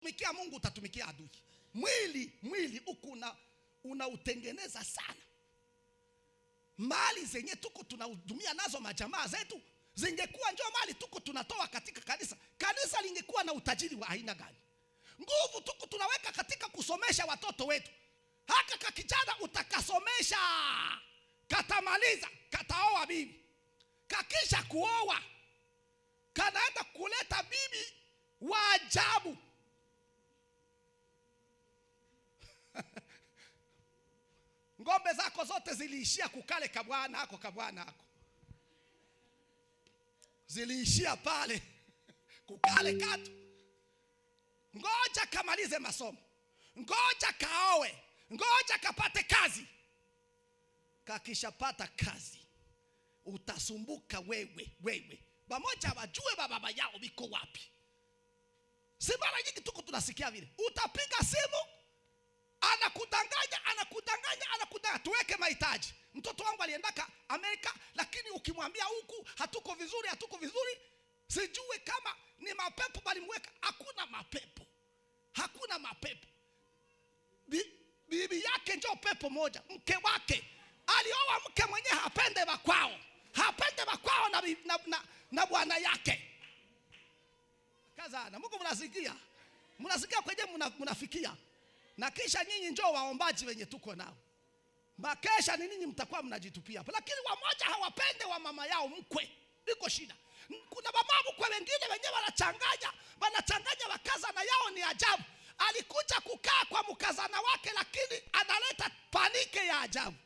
Tumikia Mungu utatumikia adui. Mwili unautengeneza sana. Mali zenye tuko tunahudumia nazo majamaa zetu, zingekuwa njoo mali tuko tunatoa katika kanisa, kanisa lingekuwa na utajiri wa aina gani? Nguvu tuko tunaweka katika kusomesha watoto wetu. Haka kakijana utakasomesha, katamaliza, kataoa bibi, kakisha kuoa, kanaenda kuleta bibi wa ajabu. Ngombe zako zote ziliishia kukale kabwana hako. Ziliishia pale kukale katu. Ngoja kamalize masomo, ngoja kaowe, ngoja kapate kazi. Kakishapata kazi, utasumbuka wewe. Bamoja wajue baba yao biko wapi. Si mara nyingi tuko tunasikia vile. Utapiga simu, anakudanganya, tuweke mahitaji. Mtoto wangu aliendaka Amerika, lakini ukimwambia huku hatuko vizuri, sijue kama ni mapepo balimweka. Hakuna mapepo. Bibi yake njoo pepo moja, mke wake. Alioa mke mwenye hapende bakwao na bwana yake. Kazana, Mungu mnasikia kwenye mnafikia. Na kisha nyinyi njoo waombaji wenye tuko nao. Makesha ni nini mtakuwa mnajitupia. Lakini wamoja hawapende wa mama yao mkwe. Iko shida. Kuna mama mkwe wengine wenyewe wanachanganya wakazana yao ni ajabu. Alikuja kukaa kwa mkazana wake, lakini analeta panike ya ajabu.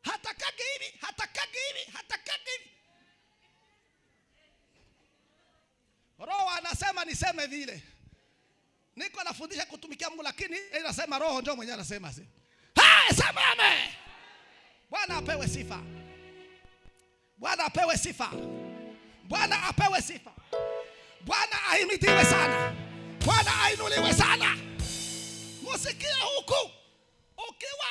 Hatakagi hivi. Roho anasema niseme vile. Niko nafundisha kutumikia Mungu, lakini inasema Roho ndio mwenyewe anasema. Sema amen. Bwana apewe sifa. Bwana ahimidiwe sana. Bwana ainuliwe sana. Musikie huku. Ukiwa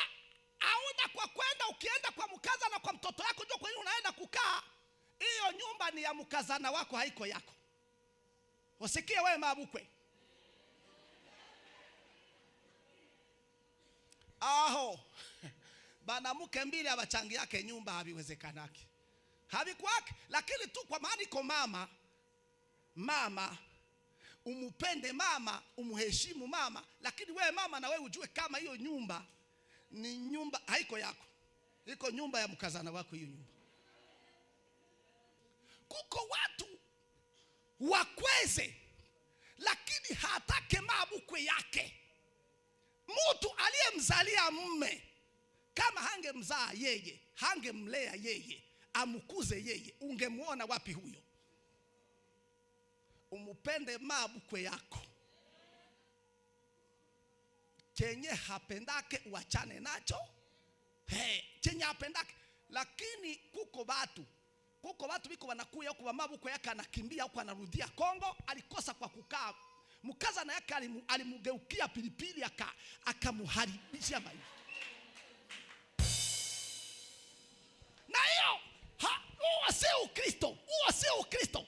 hauna kwa kwenda, ukienda kwa mkazana kwa mtoto wako ndio kwa nini unaenda kukaa? Hiyo nyumba ni ya mkazana wako, haiko yako. Usikie wewe mabukwe. Bana mke mbili abachangi yake nyumba habiwezekanaki. Habikwake, lakini tu kwa maana iko mama umupende mama, umheshimu mama, lakini wewe mama na wewe ujue kama hiyo nyumba ni nyumba haiko yako. Iko nyumba ya mkazana wako hiyo nyumba. Kuko watu wakweze, lakini hatake mabukwe yake. Mtu aliyemzalia mume, kama hangemzaa yeye, hangemlea yeye, amukuze yeye, ungemuona wapi huyo? Umupende mabukwe yako. Chenye hapendake uachane nacho. Chenye hapendake. Lakini kuko watu biko wanakuya huko mabukwe yake anakimbia huko anarudia Kongo, alikosa kwa kukaa. Mkaza na yake alimugeukia pilipili akamuharibisha maisha. Na hiyo huo sio Ukristo.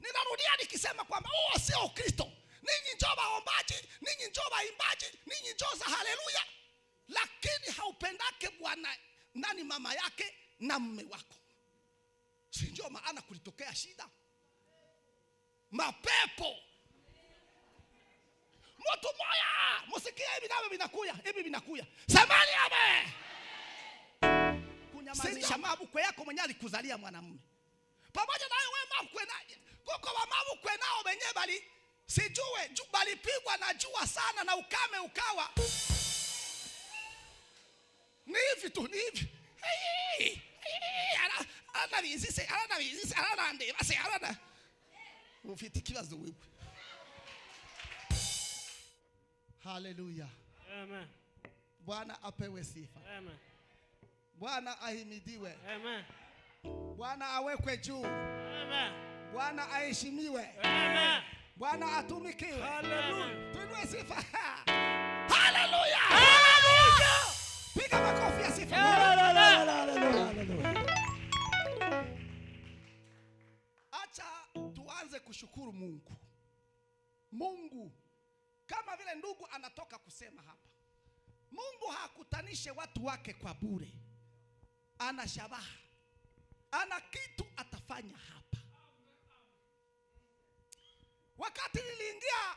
Ninarudia nikisema kwamba huo sio Ukristo. Ninyi njoo waombaji, ninyi njoo waimbaji, ninyi njoo za haleluya, lakini haupendake bwana nani mama yake na mume wako. Si njoo maana kulitokea shida. Mapepo. Mtu moya, musikie hivi vinakuya. Samani amen. Kunyamazisha mabukwe yako mwenye alikuzalia mwanamume. Pamoja na wewe mabukwe naye. Kuko wa mabukwe nao wenyewe balipigwa na jua sana na ukame ukawa. Ni hivi tu. Ufitikiwa wewe. Hallelujah. Amen. Bwana apewe sifa. Amen. Bwana ahimidiwe. Amen. Bwana awekwe juu. Amen. Bwana aheshimiwe. Amen. Bwana atumikiwe. Hallelujah. Tuinue sifa. Hallelujah. Hallelujah. Piga makofi ya sifa. Hallelujah. Acha tuanze kushukuru Mungu. Mungu kama vile ndugu anatoka kusema hapa, Mungu hakutanishe watu wake kwa bure. Ana shabaha, ana kitu atafanya hapa. Wakati niliingia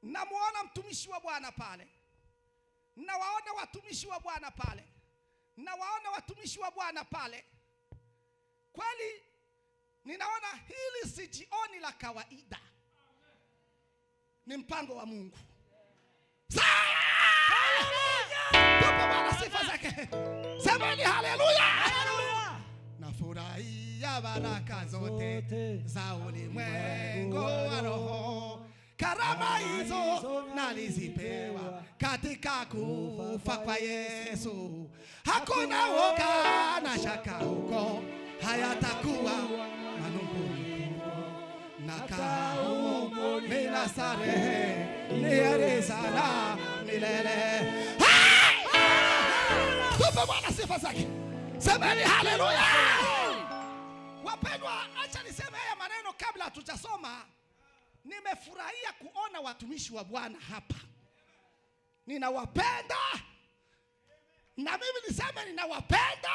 namuona mtumishi wa Bwana pale, nawaona watumishi wa Bwana pale, nawaona watumishi wa Bwana pale, kweli ninaona hili si jioni la kawaida, ni mpango wa Mungu. Tupe Bwana sifa zake. Semeni haleluya. Nafurahia baraka zote za ulimwengu wa roho. Karama hizo nalizipewa katika kufa kwa Yesu. Hakuna woga na shaka huko, hayatakuwa manunguniko. Nakaa humo bila starehe, ni sana milele. Tupe Bwana sifa zake. Semeni haleluya. Wapendwa, acha niseme haya maneno kabla hatujasoma. Nimefurahia kuona watumishi wa Bwana hapa. Ninawapenda. Na mimi niseme ninawapenda.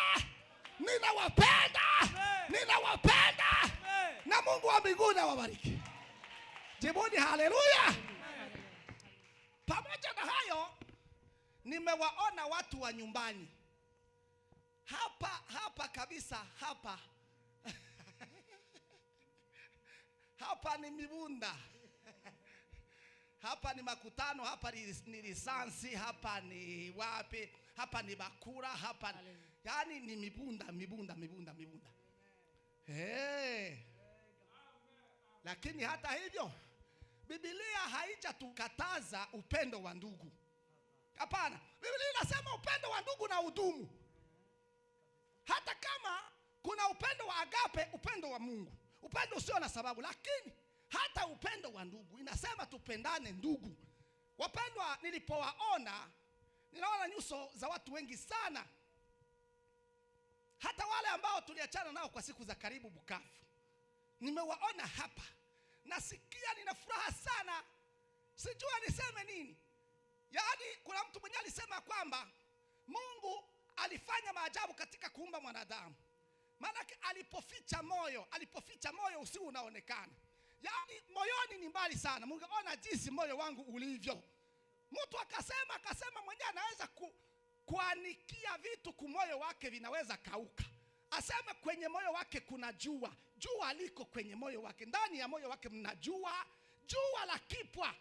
Ninawapenda. Ninawapenda. Na Mungu wa mbinguni awabariki. Jibuni haleluya. Pamoja na hayo, nimewaona watu wa nyumbani. Hapa kabisa hapa. Hapa ni Mibunda. Hapa ni makutano, hapa ni lisansi, hapa ni wapi, hapa ni Bakura, hapa yani ni Mibunda. Lakini hata hivyo Biblia haijatukataza upendo wa ndugu. Hapana. Biblia inasema upendo wa ndugu na udumu. Hata kama kuna upendo wa agape, upendo wa Mungu, upendo usio na sababu, lakini hata upendo wa ndugu inasema tupendane ndugu. Wapendwa, nilipowaona ninaona nyuso za watu wengi sana, hata wale ambao tuliachana nao kwa siku za karibu Bukavu. Nimewaona hapa, nasikia nina furaha sana, sijua niseme nini. Yaani kuna mtu mwenye alisema kwamba Mungu alifanya maajabu katika kuumba mwanadamu. Maana alipoficha moyo usiku unaonekana. Yaani moyoni ni mbali sana. Mungu ona jinsi moyo wangu ulivyo. Mtu akasema mwenyewe anaweza kuanikia vitu kwa moyo wake vinaweza kauka. Asema kwenye moyo wake kuna jua. Jua liko kwenye moyo wake. Ndani ya moyo wake mna jua. Jua la kipwa.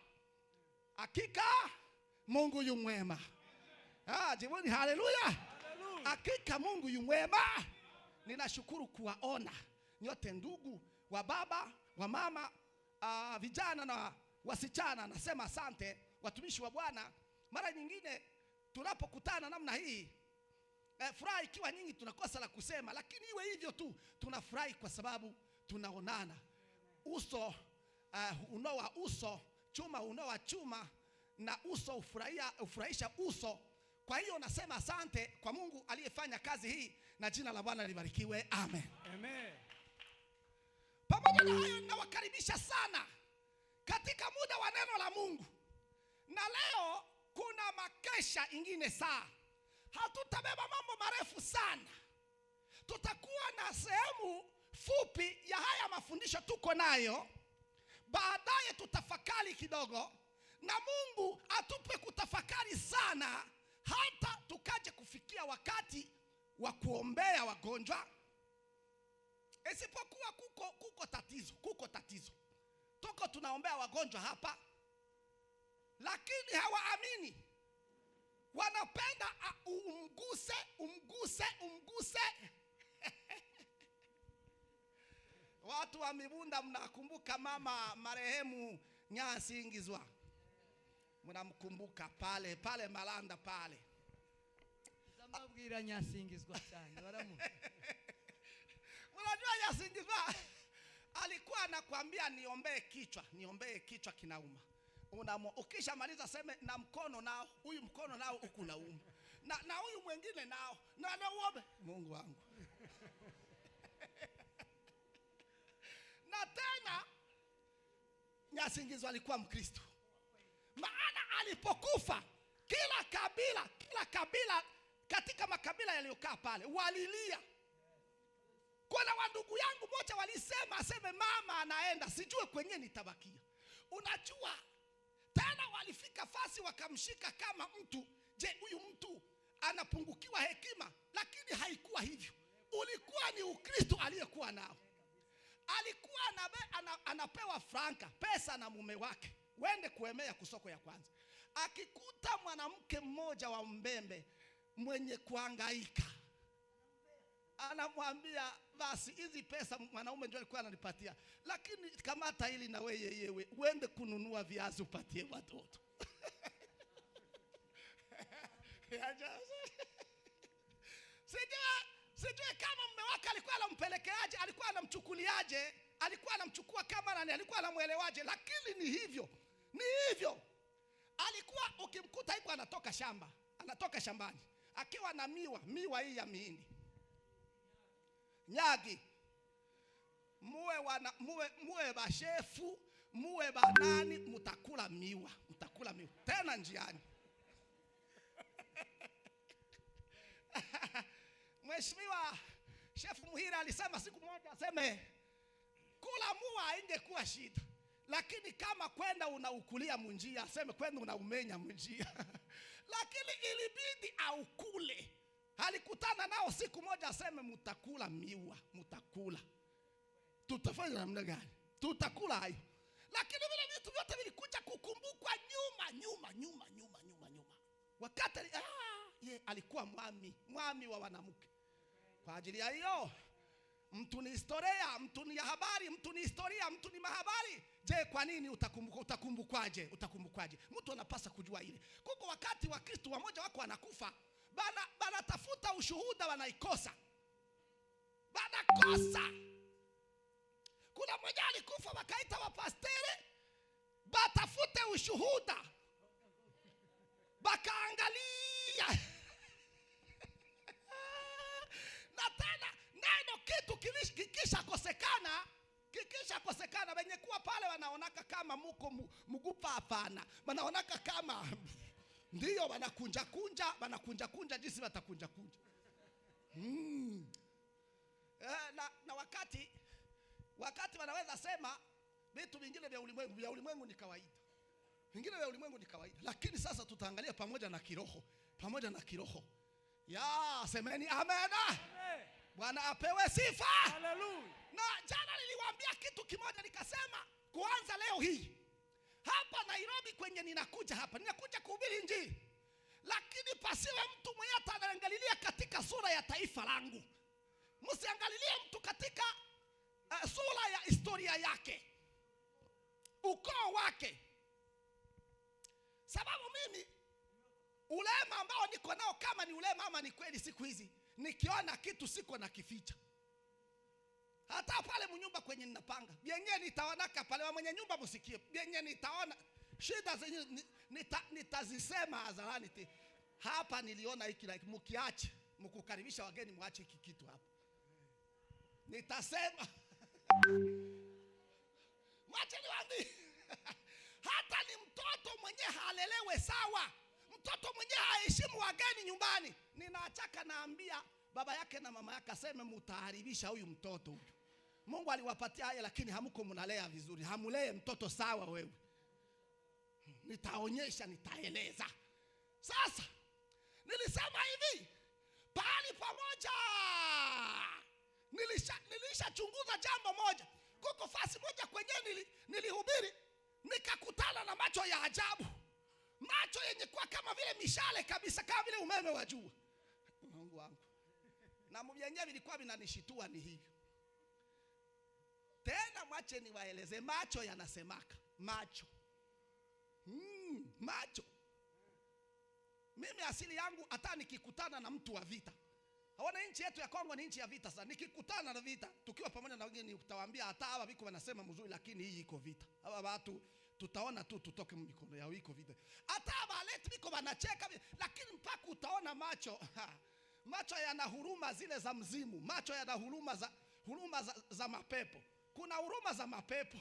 Hakika Mungu yu mwema. Jibuni haleluya. Hakika Mungu yu mwema. Ninashukuru kuwaona nyote ndugu, wa baba, wa mama, vijana na wasichana. Nasema asante watumishi wa Bwana. Mara nyingine tunapokutana namna hii, furaha ikiwa nyingi tunakosa la kusema, lakini iwe hivyo tu tunafurahi kwa sababu tunaonana. Uso unoa uso, chuma unoa chuma, na uso ufurahisha uso. Kwa hiyo nasema asante kwa Mungu aliyefanya kazi hii, na jina la Bwana libarikiwe. Amen. Amen. Pamoja na hayo, ninawakaribisha sana katika muda wa neno la Mungu. Na leo kuna makesha ingine saa. Hatutabeba mambo marefu sana. Tutakuwa na sehemu fupi ya haya mafundisho tuko nayo. Baadaye tutafakari kidogo, na Mungu atupe kutafakari sana hata tukaje kufikia wakati wa kuombea wagonjwa. Isipokuwa kuko tatizo. Tuko tunaombea wagonjwa hapa, lakini hawaamini. Wanapenda umguse. Watu wa Mibunda, mnakumbuka mama marehemu Nyasingizwa? Mnamkumbuka pale Malanda pale. Zamabwira Nyasingizwa cyane baramu. Unajua Nyasingizwa alikuwa anakuambia niombee kichwa kinauma. Ukishamaliza sema na mkono nao, huyu mkono nao huku nauma. Na huyu mwingine nao, na uombe. Mungu wangu. Na tena Nyasingizwa alikuwa Mkristo. alipokufa, kila kabila katika makabila yaliyokaa pale walilia. Kuna wandugu yangu moja walisema aseme mama anaenda, sijue kwenye nitabakia. Unajua tena walifika fasi wakamshika kama mtu. Je, huyu mtu anapungukiwa hekima? Lakini haikuwa hivyo. Ulikuwa ni Ukristo aliyekuwa nao. Alikuwa anapewa franka, pesa na mume wake, wende kuemea kusoko ya kwanza. Akikuta mwanamke mmoja wa Mbembe mwenye kuhangaika, anamwambia basi hizi pesa mwanaume ndio alikuwa ananipatia, lakini kamata hili na wewe uende kununua viazi upatie watoto. Sijui kama mume wake alikuwa anampelekeaje, alikuwa anamchukuliaje, alikuwa anamchukua kama nani, alikuwa anamuelewaje, lakini ni hivyo. Alikuwa ukimkuta yuko anatoka shambani akiwa na miwa hii ya mihindi. Nyagi, muwe bashefu, muwe banani, mutakula miwa tena njiani. Mheshimiwa Shefu Muhira alisema siku moja, aseme kula muwa ingekuwa shida, lakini kama kwenda unaukulia munjia, aseme kwenda unaumenya munjia. Lakini ilibidi aukule. Alikutana nao siku moja, aseme mutakula miwa, mutakula. Tutafanya namna gani? Tutakula hayo. Lakini vile vitu vyote vilikuja kukumbukwa nyuma. Wakati alikuwa mwami wa wanamke. Kwa ajili ya hiyo, mtu ni historia, mtu ni habari, mtu ni historia, mtu ni mahabari. Je, kwa nini utakumbukwaje? Mtu anapasa kujua ile. Kuko wakati wa Kristo wamoja wako wanakufa, bana tafuta ushuhuda wanaikosa. Banakosa. Kuna mmoja alikufa wakaita wapasteri batafute ushuhuda. Bakaangalia. Na tena neno kitu kikisha kosekana wenye kuwa pale wanaonaka kama muko mugupa hapana. Wanaonaka kama ndio wanakunja jinsi watakunja. Na wakati wanaweza sema vitu vingine vya ulimwengu ni kawaida. Vingine vya ulimwengu ni kawaida. Lakini sasa tutaangalia pamoja na kiroho. Ya, semeni amen. Bwana apewe sifa. Hallelujah. Na jana niliwaambia kitu kimoja, nikasema kuanza leo hii hapa Nairobi kwenye ninakuja kuhubiri Injili, lakini pasiwe mtu mwenye ataangalilia katika sura ya taifa langu. Msiangalilie mtu katika sura ya historia yake, ukoo wake. Sababu mimi ulema ambao niko nao, kama ni ulema ama ni kweli, siku hizi nikiona kitu siko na kificha. Hata pale mnyumba kwenye ninapanga, yenyewe nitaonaka pale wa mwenye nyumba msikie. Yenyewe nitaona shida zenyewe nitazisema hadharani. Hapa niliona hiki, like mkiache mkukaribisha wageni muache hiki kitu hapa. Nitasema mwache niwaambie. Hata ni mtoto mwenye halelewe sawa, mtoto mwenye haheshimu wageni nyumbani, ninaachaka naambia baba yake na mama yake, aseme mutaharibisha huyu mtoto huyu. Mungu aliwapatia haya, lakini hamuko mnalea vizuri. Hamulee mtoto sawa wewe. Nitaonyesha, nitaeleza. Sasa nilisema hivi, pahali pamoja nilishachunguza jambo moja. Kuko fasi moja kwenye nilihubiri, nikakutana na macho ya ajabu. Macho yenye kuwa kama vile mishale kabisa, kama vile umeme wa jua. Mungu wangu. Na mwenyewe vilikuwa vinanishitua ni hivyo. Tena mwache niwaeleze, macho yanasemaka. Macho. Mimi asili yangu hata nikikutana na mtu wa vita. Haona nchi yetu ya Kongo ni nchi ya vita sana. Nikikutana na vita, tukiwa pamoja na wengine utawaambia hata hawa biko wanasema mzuri, lakini hii iko vita. Hawa watu tutaona tu tutoke mikono yao, iko vita. Hata baleti biko wanacheka, lakini mpaka utaona macho. Macho yana huruma zile za mzimu. Macho yana huruma za mapepo. Kuna huruma za mapepo.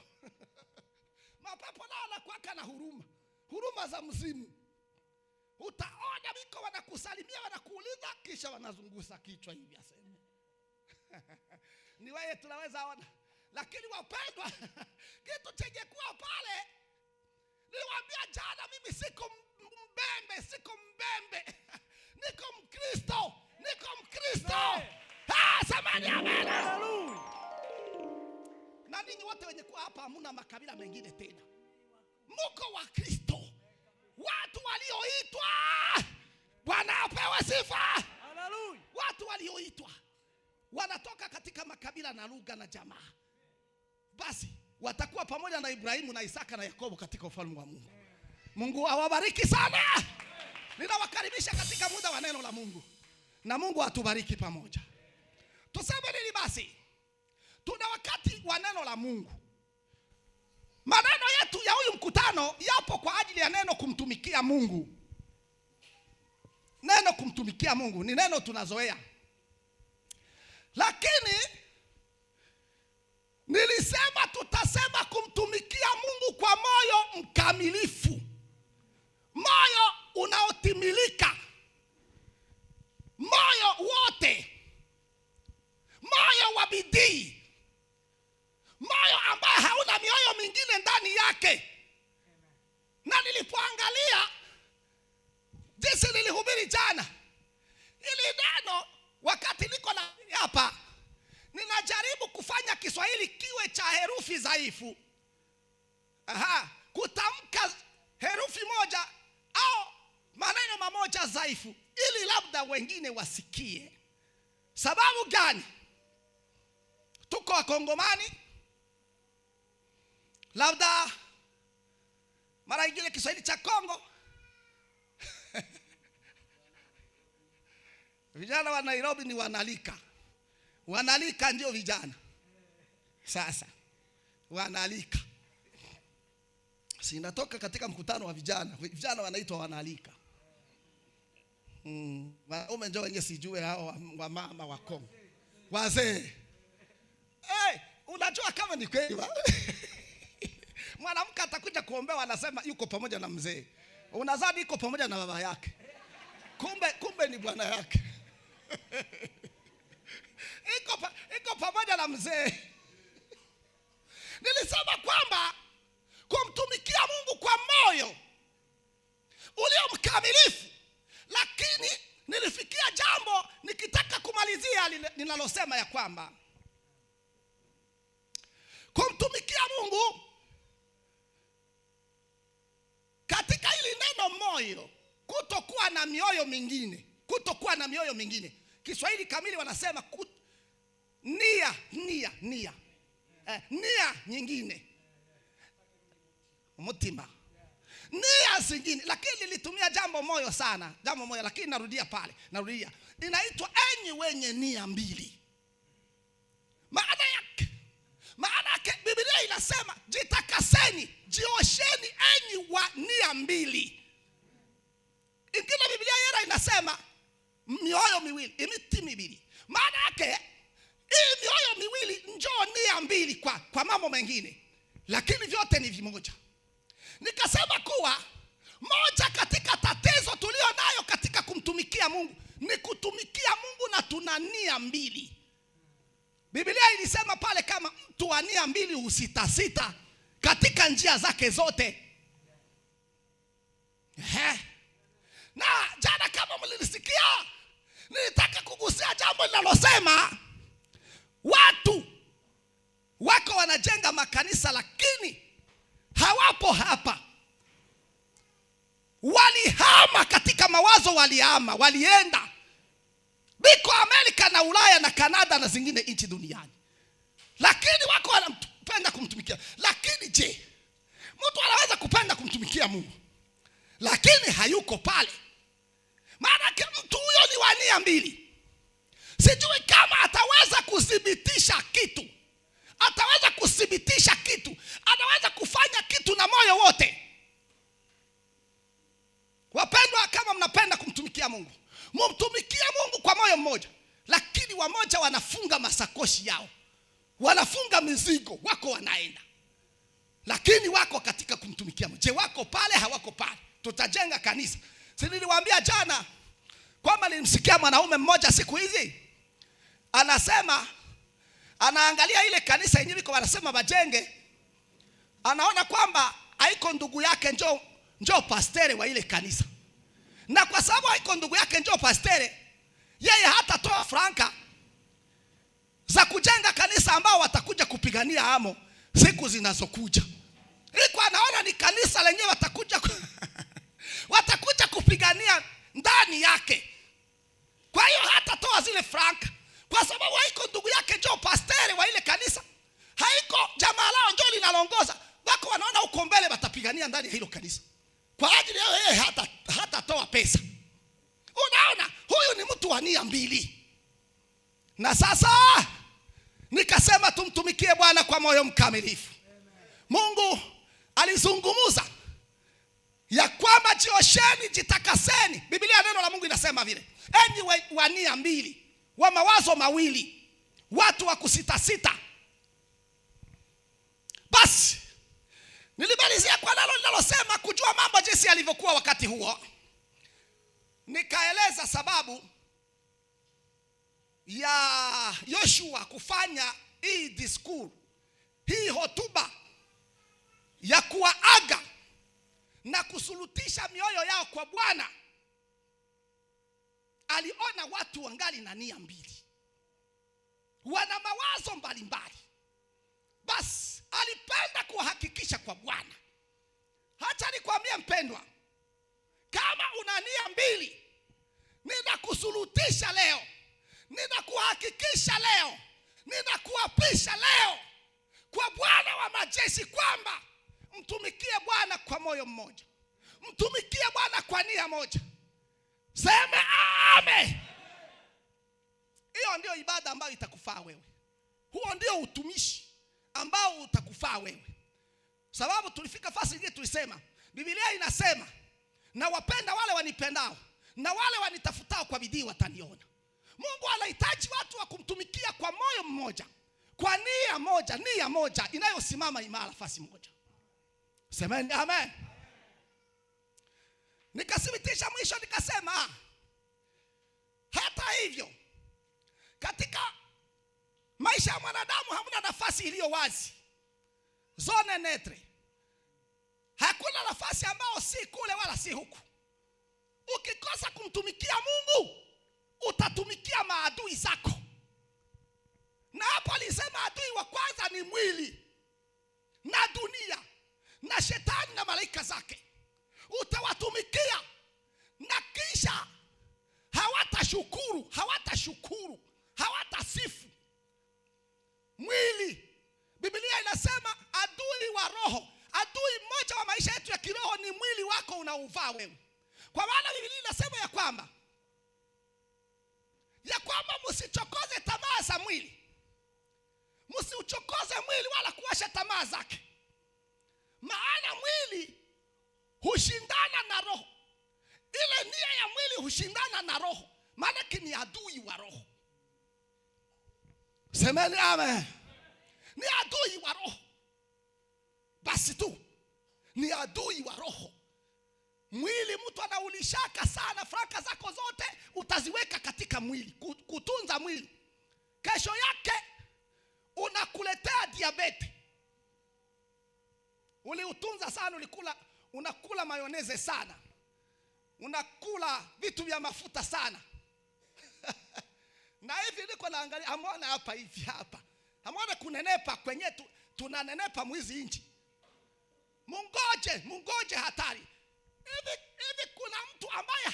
Mapepo nao anakuwa na huruma za mzimu. utaona biko wanakusalimia, wanakuuliza, kisha wanazungusa kichwa hivi aseme. Ni wewe tunaweza ona. Lakini wapendwa, kitu chenye kuwa pale, niliwaambia jana, mimi siko mbembe. Niko Mkristo. Samani amen. Hallelujah. Na ninyi wote wenye kuwa hapa hamuna makabila mengine tena. Mko wa Kristo. Watu walioitwa. Bwana apewe sifa. Hallelujah. Watu walioitwa wanatoka katika makabila na lugha na jamaa. Basi watakuwa pamoja na Ibrahimu na Isaka na Yakobo katika ufalme wa Mungu. Mungu awabariki sana. Ninawakaribisha katika muda wa neno la Mungu. Na Mungu atubariki pamoja. Tuseme nini basi? Tuna wakati wa neno la Mungu. Maneno yetu ya huyu mkutano yapo kwa ajili ya neno kumtumikia Mungu. Neno kumtumikia Mungu ni neno tunazoea. Lakini nilisema tutasema kumtumikia Mungu kwa moyo mkamilifu. Moyo unaotimilika. Moyo wote. Moyo wa bidii. Moyo ambaye hauna mioyo mingine ndani yake. Na nilipoangalia jinsi nilihubiri jana, ili neno wakati niko na hapa ninajaribu kufanya Kiswahili kiwe cha herufi dhaifu. Kutamka herufi moja au maneno mamoja dhaifu ili labda wengine wasikie. Sababu gani? Tuko Wakongomani. Labda mara nyingine Kiswahili cha Kongo. Vijana wa Nairobi ni wanalika. Wanalika ndio vijana. Sasa wanalika. Sinatoka katika mkutano wa vijana. Vijana wanaitwa wanalika. Wanaume ndio wenye sijue hao wa mama wa Kongo. Wazee. Unajua kama ni kweli. Mwanamke atakuja kuombewa anasema yuko pamoja na mzee. Unazadi yuko pamoja na baba yake. Kumbe ni bwana yake. Iko pamoja na mzee. Nilisema kwamba kumtumikia Mungu kwa moyo ulio mkamilifu. Lakini nilifikia jambo nikitaka kumalizia ninalosema ya kwamba kumtumikia Mungu katika hili neno moyo, kutokuwa na mioyo mingine. Kiswahili kamili wanasema nia nyingine. Mutima. Nia zingine. Lakini nilitumia jambo moyo sana. Jambo moyo, lakini narudia. Inaitwa enyi wenye nia mbili. Maana yake Biblia inasema jitakaseni, jiosheni enyi wa nia mbili. Ingine Biblia yera inasema mioyo miwili, imiti miwili. Maana yake hii mioyo miwili njoo nia mbili kwa mambo mengine. Lakini vyote ni vimoja. Nikasema kuwa moja katika tatizo tulio nayo katika kumtumikia Mungu ni kutumikia Mungu na tuna nia mbili. Biblia ilisema pale kama mtu wa nia mbili husitasita katika njia zake zote. Na jana kama mlilisikia, nilitaka kugusia jambo linalosema watu wako wanajenga makanisa lakini hawapo hapa. Walihama katika mawazo, walienda biko Amerika na Ulaya na Kanada na zingine nchi duniani. Lakini wako wanapenda kumtumikia. Lakini je, mtu anaweza kupenda kumtumikia Mungu lakini hayuko pale? Maana mtu huyo ni wa nia mbili. Sijui kama ataweza kudhibitisha kitu. Anaweza kufanya kitu na moyo wote. Wapendwa, kama mnapenda kumtumikia Mungu, mumtumikie Mungu kwa moyo mmoja. Lakini wamoja wanafunga masakoshi yao, wanafunga mizigo, wako wanaenda. Lakini wako katika kumtumikia Mungu. Je, wako pale hawako pale? Tutajenga kanisa. Si niliwaambia jana kwamba nilimsikia mwanaume mmoja siku hizi anasema, anaangalia ile kanisa yenyewe kwa wanasema bajenge, anaona kwamba haiko ndugu yake njoo pastere wa ile kanisa, na kwa sababu haiko ndugu yake njoo pastere, yeye hatatoa franka za kujenga kanisa ambao watakuja kupigania hamo siku zinazokuja. Iko anaona ni kanisa lenyewe watakuja kupigania ndani yake. Kwa hiyo hatatoa zile franka kwa sababu haiko ndugu yake njoo pastere wa ile kanisa, haiko jamaa lao njoo linalongoza. Wako wanaona uko mbele watapigania ndani ya hilo kanisa. Kwa ajili yao yeye hatatoa pesa. Unaona, huyu ni mtu wa nia mbili. Na sasa nikasema tumtumikie Bwana kwa moyo mkamilifu. Mungu alizungumza ya kwamba jiosheni, jitakaseni. Biblia neno la Mungu inasema vile, enyi wa nia mbili, wa mawazo mawili, watu wa kusita. Basi nilimalizia kwa nalo linalosema kujua mambo jinsi yalivyokuwa wakati huo. Nikaeleza sababu ya Yoshua kufanya hii discourse, hii hotuba ya kuwaaga na kusulutisha mioyo yao kwa Bwana. Aliona watu wangali na nia mbili, wana mawazo mbalimbali. Basi alipenda kuhakikisha kwa Bwana. Hata nikwambie mpendwa, kama una nia mbili, ninakusulutisha leo, ninakuhakikisha leo, ninakuapisha leo kwa Bwana wa majeshi kwamba mtumikie Bwana kwa moyo mmoja, mtumikie Bwana kwa nia moja. Sema amen. Hiyo ndio ibada ambayo itakufaa wewe. Huo ndio utumishi ambao utakufaa wewe. Sababu tulifika fasi nyingine tulisema, Biblia inasema, na wapenda wale wanipendao, na wale wanitafutao kwa bidii wataniona. Mungu anahitaji watu wa kumtumikia kwa moyo mmoja, kwa nia moja inayosimama imara fasi moja. Semeni amen. Nikathibitisha mwisho nikasema, hata hivyo katika maisha ya mwanadamu hamna nafasi iliyo wazi, zone netre. Hakuna nafasi ambao si kule wala si huku. Ukikosa kumtumikia Mungu, utatumikia maadui zako. Na hapo alisema adui wa kwanza ni mwili na dunia na shetani na malaika zake. Utawatumikia na kisha hawatashukuru, hawatasifu. Mwili, Biblia inasema adui wa roho. Adui mmoja wa maisha yetu ya kiroho ni mwili wako unauvaa wewe. Kwa maana Biblia inasema ya kwamba msichokoze tamaa za mwili. Msiuchokoze mwili wala kuwasha tamaa zake. Maana mwili hushindana na roho. Ile nia ya mwili hushindana na roho. Maana ni adui wa roho. Semeni amen. Ni adui wa roho. Basi tu ni adui wa roho. Mwili mtu anaulishaka sana, franka zako zote utaziweka katika mwili, kutunza mwili. Kesho yake unakuletea diabete. Uliutunza sana, unakula mayoneze sana, unakula vitu vya mafuta sana. Na hivi niko naangalia, amona hapa hivi hapa. Amona kunenepa kwenye tunanenepa mwizi inchi. Mungoje hatari. Hivi kuna mtu ambaye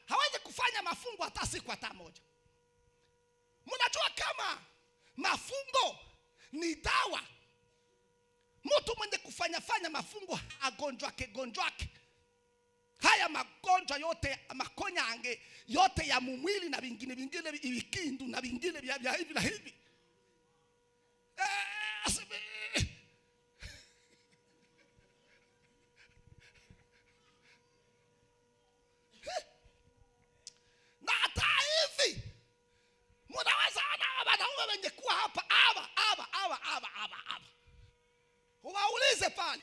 hawezi kufanya mafungo hata siku hata moja. Mnajua kama mafungo ni dawa. Mtu mwenye kufanya mafungo agonjwake. Haya magonjwa yote, makonyange yote ya mwili na vingine vikindu na vingine vya hivi na hivi. Na hata hivi mnaweza ana wanaume wenye kuwa hapa aba. Waulize pale.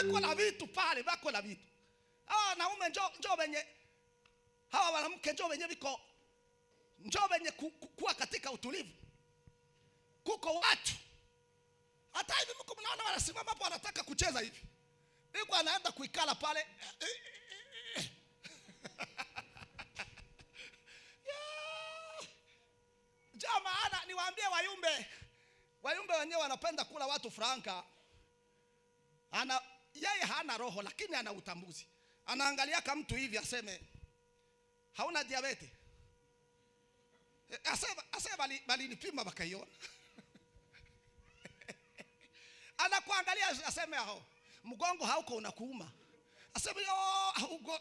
Biko na vitu pale, bako na vitu. Hawa wanaume njoo wenye, hawa wanamke njoo wenye biko, njoo wenye kuwa katika utulivu. Kuko watu hata hivi mko mnaona wanasimama hapo wanataka kucheza hivi. Biko anaenda kuikala pale. Jamaa niwaambie wayumbe wenyewe wanapenda kula watu franka. Yeye hana roho lakini ana utambuzi. Anaangalia kama mtu hivi aseme hauna diabetes. Asema bali nipima bakaiona. Anakuangalia aseme hao mgongo hauko unakuuma. Aseme hauko.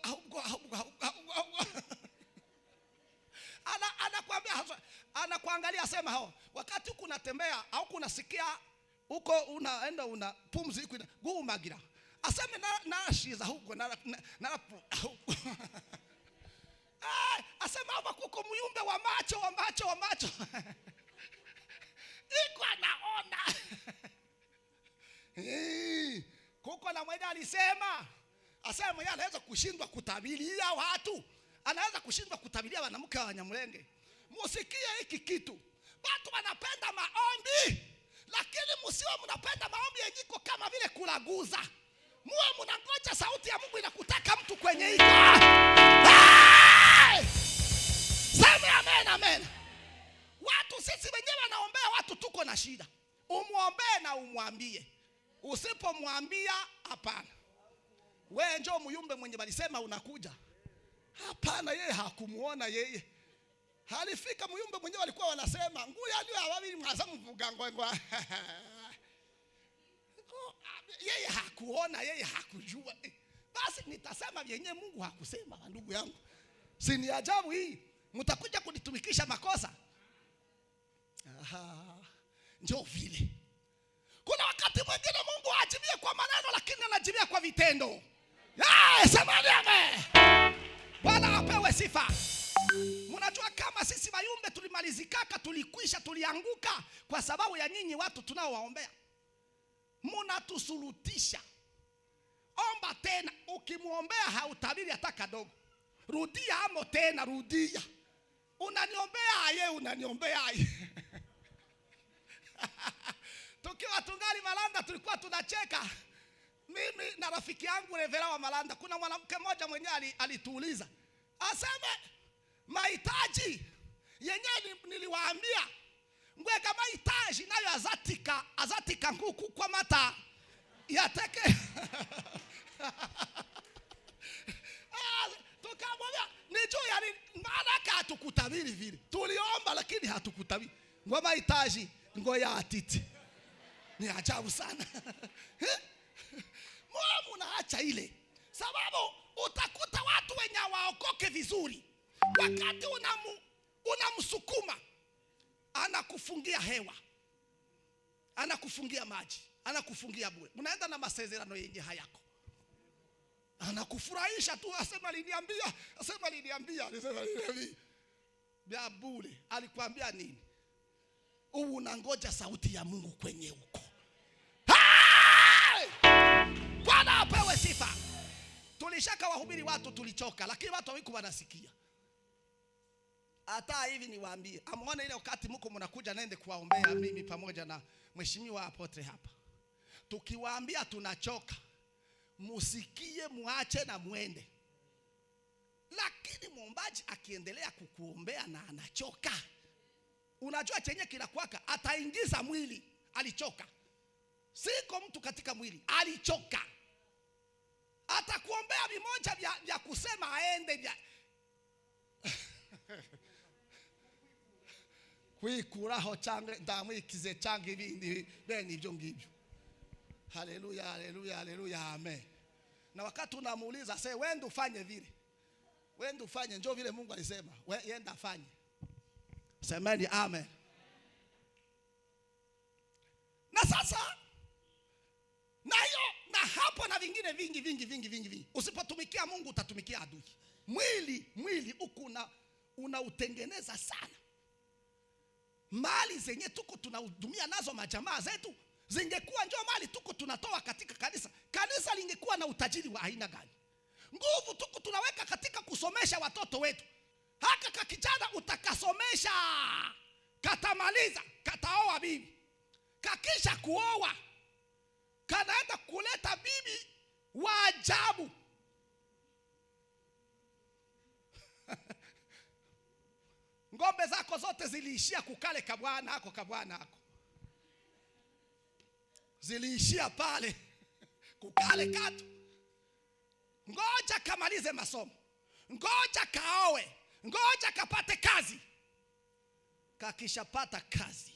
Anakuangalia asema hao wakati uko unatembea au kunasikia uko unaenda una pumzi iko gumagira. Aseme na shiza huko na asema hapa kuko muyumbe wa macho. Iko anaona. Kuko na mwenye alisema asema yeye anaweza kushindwa kutabilia watu. Anaweza kushindwa kutabilia wanamke wa Wanyamulenge. Musikie hiki kitu. Watu wanapenda maombi, lakini msiwe mnapenda maombi yenyewe kama vile kulaguza. Muwe mnangoja sauti ya Mungu inakutaka mtu kwenye hiki. Sema amen. Watu sisi wenyewe wanaombea watu tuko na shida. Umuombee na umwambie. Usipomwambia hapana. Wewe njoo muyumbe mwenye walisema unakuja. Hapana, yeye hakumuona yeye. Halifika muyumbe mwenyewe walikuwa wanasema nguya ndio awabili mwazamu mvugangwa. Yeye hakuona, yeye hakujua. Basi nitasema vyenye Mungu hakusema ndugu yangu. Si ni ajabu hii? Mtakuja kunitumikisha makosa. Njoo vile. Kuna wakati mwingine Mungu hajibie kwa maneno lakini anajibia kwa vitendo. Sema amen. Bwana apewe sifa. Mnajua kama sisi wayumbe tulimalizikaka, tulikwisha, tulianguka kwa sababu ya nyinyi watu tunaowaombea. Mnatusurutisha. Omba tena, ukimuombea hautabiri hata kadogo. Rudia hamo tena, rudia. Unaniombea aye. Tukiwa tungali Malanda tulikuwa tunacheka. Mimi na rafiki yangu Revera wa Malanda, kuna mwanamke mmoja mwenyewe alituuliza. Aseme mahitaji yenyewe niliwaambia. Ngwe kama mahitaji nayo azatika nguku kwa mata yateke. Tukamwambia nijua yani maana hatukutabiri vile. Tuliomba lakini hatukutabiri. Ngwe mahitaji ngoya atiti. Ni ajabu sana. Mbona mnaacha ile? Sababu utakuta watu wenye waokoke vizuri. Wakati unamsukuma anakufungia hewa. Anakufungia maji, anakufungia bure. Unaenda na masezerano yenye hayako. Anakufurahisha tu asema liniambia. Bia bure. Alikwambia nini? Unangoja sauti ya Mungu kwenye huko. Bwana apewe sifa. Tulishaka wahubiri watu tulichoka, lakini watu wiko wanasikia. Hata hivi niwaambie, amuone ile wakati mko mnakuja nende kuwaombea mimi pamoja na mheshimiwa apotre hapa. Tukiwaambia tunachoka, musikie muache na muende. Lakini muombaji akiendelea kukuombea na anachoka, unajua chenye kinakuwaka ataingiza mwili, alichoka. Siko mtu katika mwili, alichoka. Atakuombea vimoja vya kusema aende vya kuikuraho change ndamwikize change ibindi bene ibyo ngibyo. Haleluya, amen. Na wakati unamuuliza sasa wende ufanye vile, wende ufanye njoo vile Mungu alisema, yenda afanye. Semeni amen. Na sasa na hapo na vingine vingi. Usipotumikia Mungu utatumikia adui. Mwili unautengeneza sana. Mali zenye tuko tunahudumia nazo majamaa zetu zingekuwa njoo mali tuko tunatoa katika kanisa, kanisa lingekuwa na utajiri wa aina gani? Nguvu tuko tunaweka katika kusomesha watoto wetu. Haka kakijana utakasomesha, katamaliza, kataoa bibi, kakisha kuoa, kanaenda kuleta bibi wa ajabu. Ngombe zako zote ziliishia kukale kabwana hako. Ziliishia pale kukale katu. Ngoja kamalize masomo, ngoja kaowe, ngoja kapate kazi. Kakishapata kazi,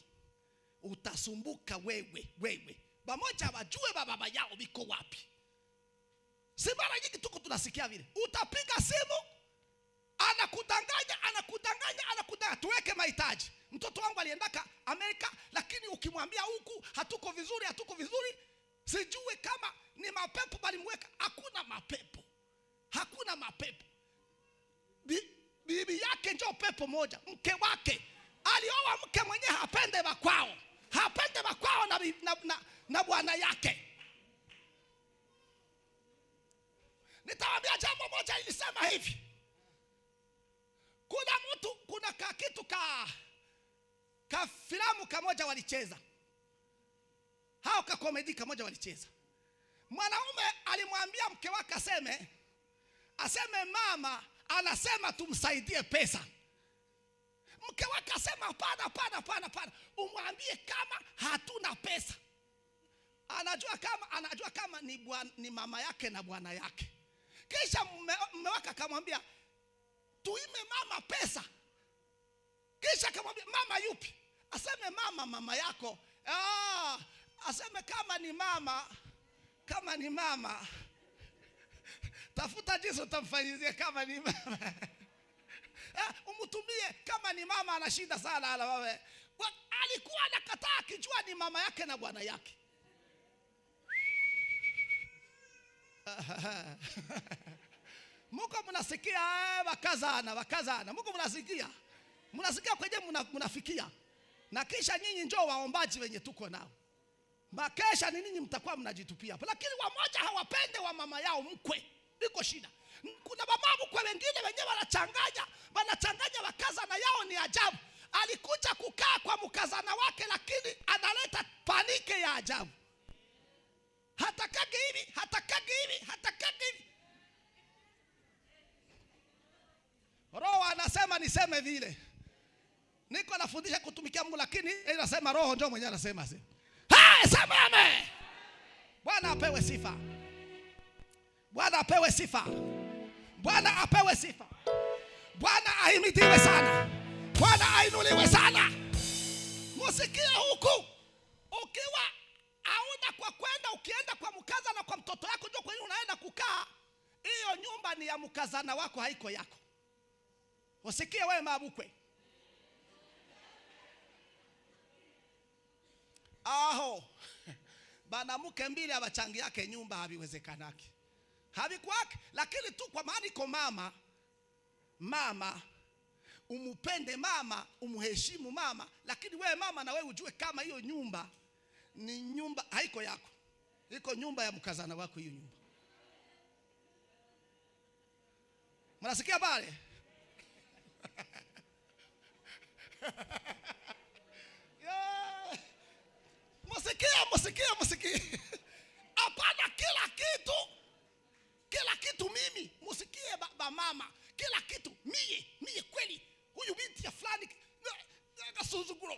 utasumbuka wewe. Pamoja wajue baba yao biko wapi. Si mara nyingi tuko tunasikia vile. Utapiga simu, anakudanganya. Tuweke mahitaji. Mtoto wangu aliendaka Amerika, lakini ukimwambia huku hatuko vizuri, sijue kama ni mapepo balimweka. Hakuna mapepo. Bibi yake njoo pepo moja. Mke wake alioa mke mwenye hapende bakwao na bwana yake. Nitawaambia jambo moja, ilisema hivi. Kuna kitu ka filamu kamoja walicheza. Hao ka komedi kamoja walicheza. Mwanaume alimwambia mke wake aseme mama anasema tumsaidie pesa. Mke wake asema hapana. Umwambie kama hatuna pesa. Anajua kama ni mama yake na bwana yake. Kisha mume wake akamwambia tuime mama pesa. Kisha akamwambia mama yupi? Aseme mama yako. Aseme kama ni mama. Tafuta jinsi utamfanyizia kama ni mama. Umutumie kama ni mama ana shida sana ala wewe. Alikuwa anakataa akijua ni mama yake na bwana yake. Muko mnasikia wakazana. Muko mnasikia kwenye mnafikia. Na kisha nyinyi njoo waombaji wenye tuko nao. Makesha ni nini mtakuwa mnajitupia. Lakini wamoja hawapende wa mama yao mkwe. Iko shida. Kuna mama mkwe wengine wenyewe wanachanganya wakazana yao ni ajabu. Alikuja kukaa kwa mkazana wake, lakini analeta panike ya ajabu. Hatakagi hivi. Roho anasema niseme vile. Niko nafundisha kutumikia Mungu, lakini inasema roho ndio mwenyewe anasema. Sema amen. Bwana apewe sifa. Bwana ahimidiwe sana. Bwana ainuliwe sana. Musikie huku. Ukiwa hauna kwa kwenda, ukienda kwa mkazana kwa mtoto yako ndio kwa nini unaenda kukaa. Hiyo nyumba ni ya mkazana wako, haiko yako. Usikie wewe mabukwe. Bana mke mbili abachangi yake nyumba habiwezekanaki. Habikwake, lakini tu kwa maana iko mama umupende mama, umheshimu mama, lakini wewe mama na wewe ujue kama hiyo nyumba ni nyumba haiko yako. Iko nyumba ya mkazana wako hiyo nyumba. Mnasikia pale? Musikie. Hapana kila kitu mimi. Musikie baba mama. Kila kitu mie kweli. Huyu binti ya fulani kasuzuguro.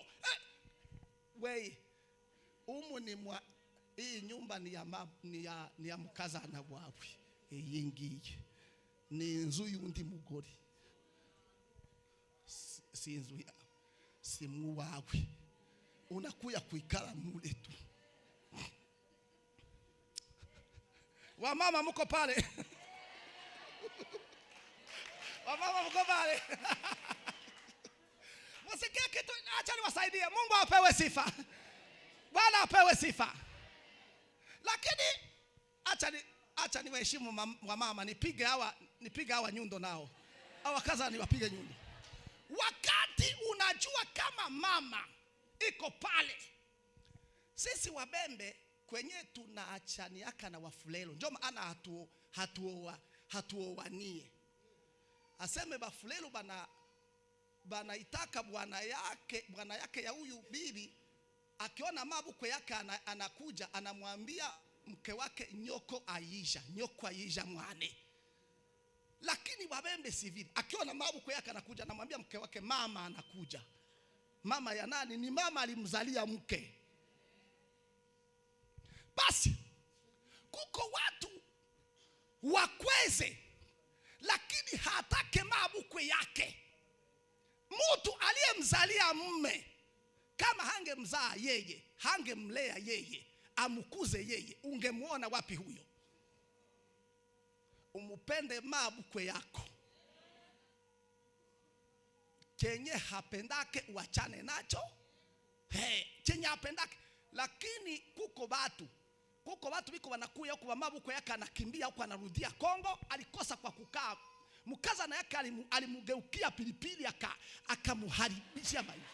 Wewe hii nyumba ni ya mkazana wawe. Yingiye. Ni nzu yundi mugori. Si nzu ya simu wawe. Unakuya kuikala mule tu. Wamama mko pale. Musikie kitu, acha niwasaidie. Mungu apewe sifa. Bwana apewe sifa. Lakini acha niwaheshimu wamama, nipige hawa nyundo nao. Hawa kaza niwapige nyundo. Wakati unajua kama mama iko pale, Sisi Wabembe kwenye tunaachaniaka na Wafulelo, ndio maana hatuowanie. Aseme Bafulelo bana itaka bwana yake ya huyu bibi, akiona mabukwe yake anakuja, anamwambia mke wake nyoko aisha mwane. Lakini Wabembe sivili, akiona mabukwe yake anakuja, anamwambia mke wake mama anakuja. Mama ya nani? Ni mama alimzalia mke. Basi kuko watu wakweze, lakini hatake mabukwe yake. Mtu aliyemzalia mume, kama hangemzaa yeye, hangemlea yeye, amukuze yeye, ungemuona wapi huyo? Umupende mabukwe yako. Chenye hapendake uachane nacho. Chenye hapendake. Lakini kuko watu biko wanakuya huko, mabukwe yake anakimbia huko, anarudia Kongo, alikosa kwa kukaa. Mkaza na yake alimugeukia pilipili akamuharibishia maisha.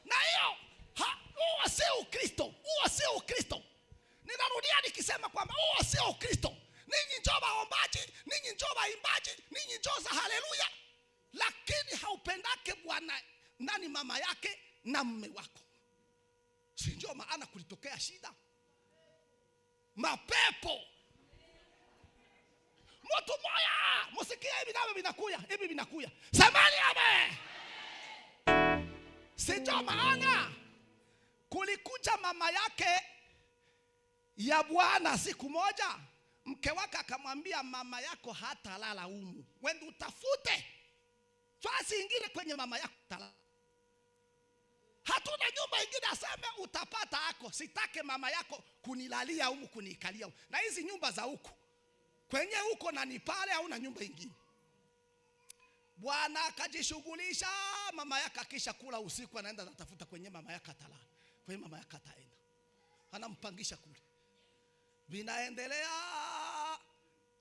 Na hiyo huo sio Ukristo, huo sio Ukristo. Ninarudia nikisema kwamba huo sio Ukristo. Ninyi njoo waombaji, ninyi njoo waimbaji, ninyi njoo za haleluya, lakini haupendake bwana nani mama yake na mume wako. Si njoo maana kulitokea shida. Mapepo. Mtu moya, musikia hivi navyo vinakuya. Samani amen. Si njoo maana kulikuja mama yake ya bwana siku moja, mke wake akamwambia mama yako hata lala humu. Wende utafute fasi ingine kwenye mama yako talala. Hatuna nyumba ingine, aseme utapata hako. Sitake mama yako kunilalia humu, kunikalia humu. Na hizi nyumba za huku kwenye huko na nipale au na nyumba ingine. Bwana akajishughulisha, mama yake akisha kula usiku anaenda natafuta kwenye mama yake atalala. Kwenye mama yake ataenda, anampangisha kule. Vinaendelea.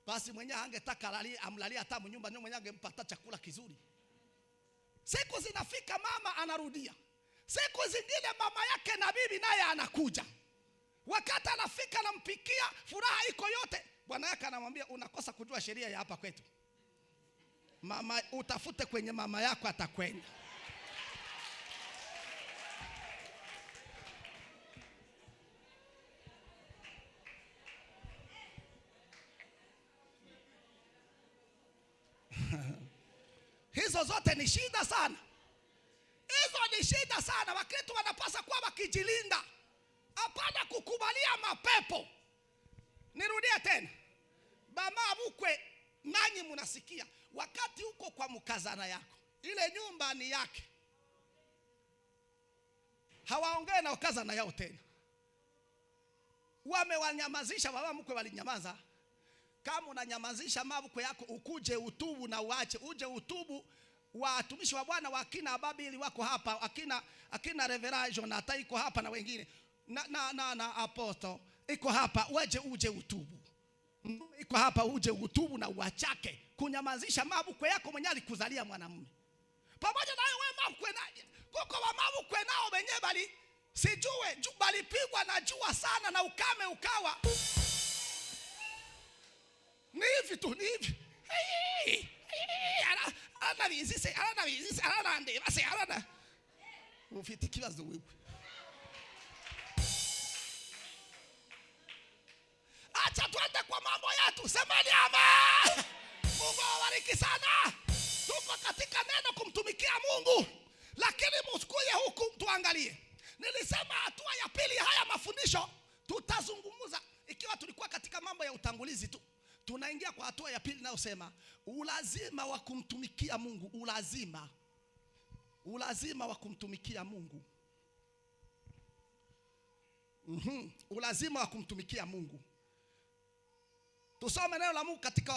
Basi mwenyewe angetaka amlalia hata mnyumba, ndio mwenyewe angempata chakula kizuri. Siku zinafika mama anarudia. Siku zingine mama yake na bibi naye anakuja. Wakati anafika nampikia, furaha iko yote. Bwana yake anamwambia unakosa kujua sheria ya hapa kwetu. Mama utafute kwenye mama yako atakwenda. Hizo zote ni shida sana. Hizo ni shida sana. Wakristo wanapaswa kuwa wakijilinda. Hapana kukubalia mapepo. Nirudia tena. Mama mkwe, nanyi mnasikia, wakati uko kwa mkazana yako, ile nyumba ni yake. Hawaongee na ukazana yao tena. Wamewanyamazisha, baba mkwe walinyamaza. Kama unanyamazisha mabukwe yako, ukuje utubu na uache. Uje utubu. Watumishi wa Bwana wakina Babili wako hapa, akina Reverend Jonathan iko hapa na wengine. Na apostle iko hapa, uje utubu. Iko hapa, uje utubu na uachake kunyamazisha mabukwe yako mwenye alikuzalia mwanamume. Pamoja na wewe mabukwe naje. Kuko wa mabukwe nao wenyewe bali sijue balipigwa na jua sana na ukame ukawa. Ni hivi tu, ni hivi. Ana ufitikiwa wewe. Acha tuende kwa mambo yetu. Semeni amen. Mungu awabariki sana. Tuko katika neno kumtumikia Mungu. Lakini msikuye huku tuangalie. Nilisema hatua ya pili haya mafundisho tutazungumza. Ikiwa tulikuwa katika mambo ya utangulizi tu, tunaingia kwa hatua ya pili inayosema ulazima wa kumtumikia Mungu. Ulazima wa kumtumikia Mungu. Ulazima wa kumtumikia Mungu. Tusome neno la Mungu katika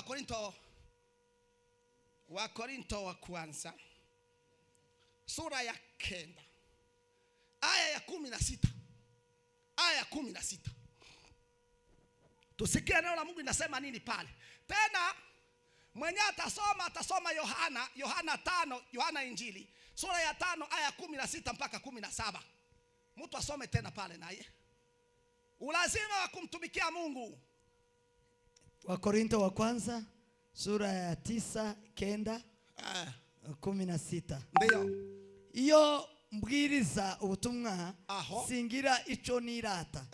Wakorinto wa kwanza sura ya 9 aya ya 16. Aya ya 16. Tusikie neno la Mungu linasema nini pale. Tena Mwenye atasoma Yohana 5, Yohana Injili sura ya 5 aya 16 mpaka 17. Mtu asome tena pale naye. Ulazima wa kumtumikia Mungu. Wakorintho wa kwanza sura ya 9:16. Ndio. Iyo mbwiriza ubutumwa singira ico nirata.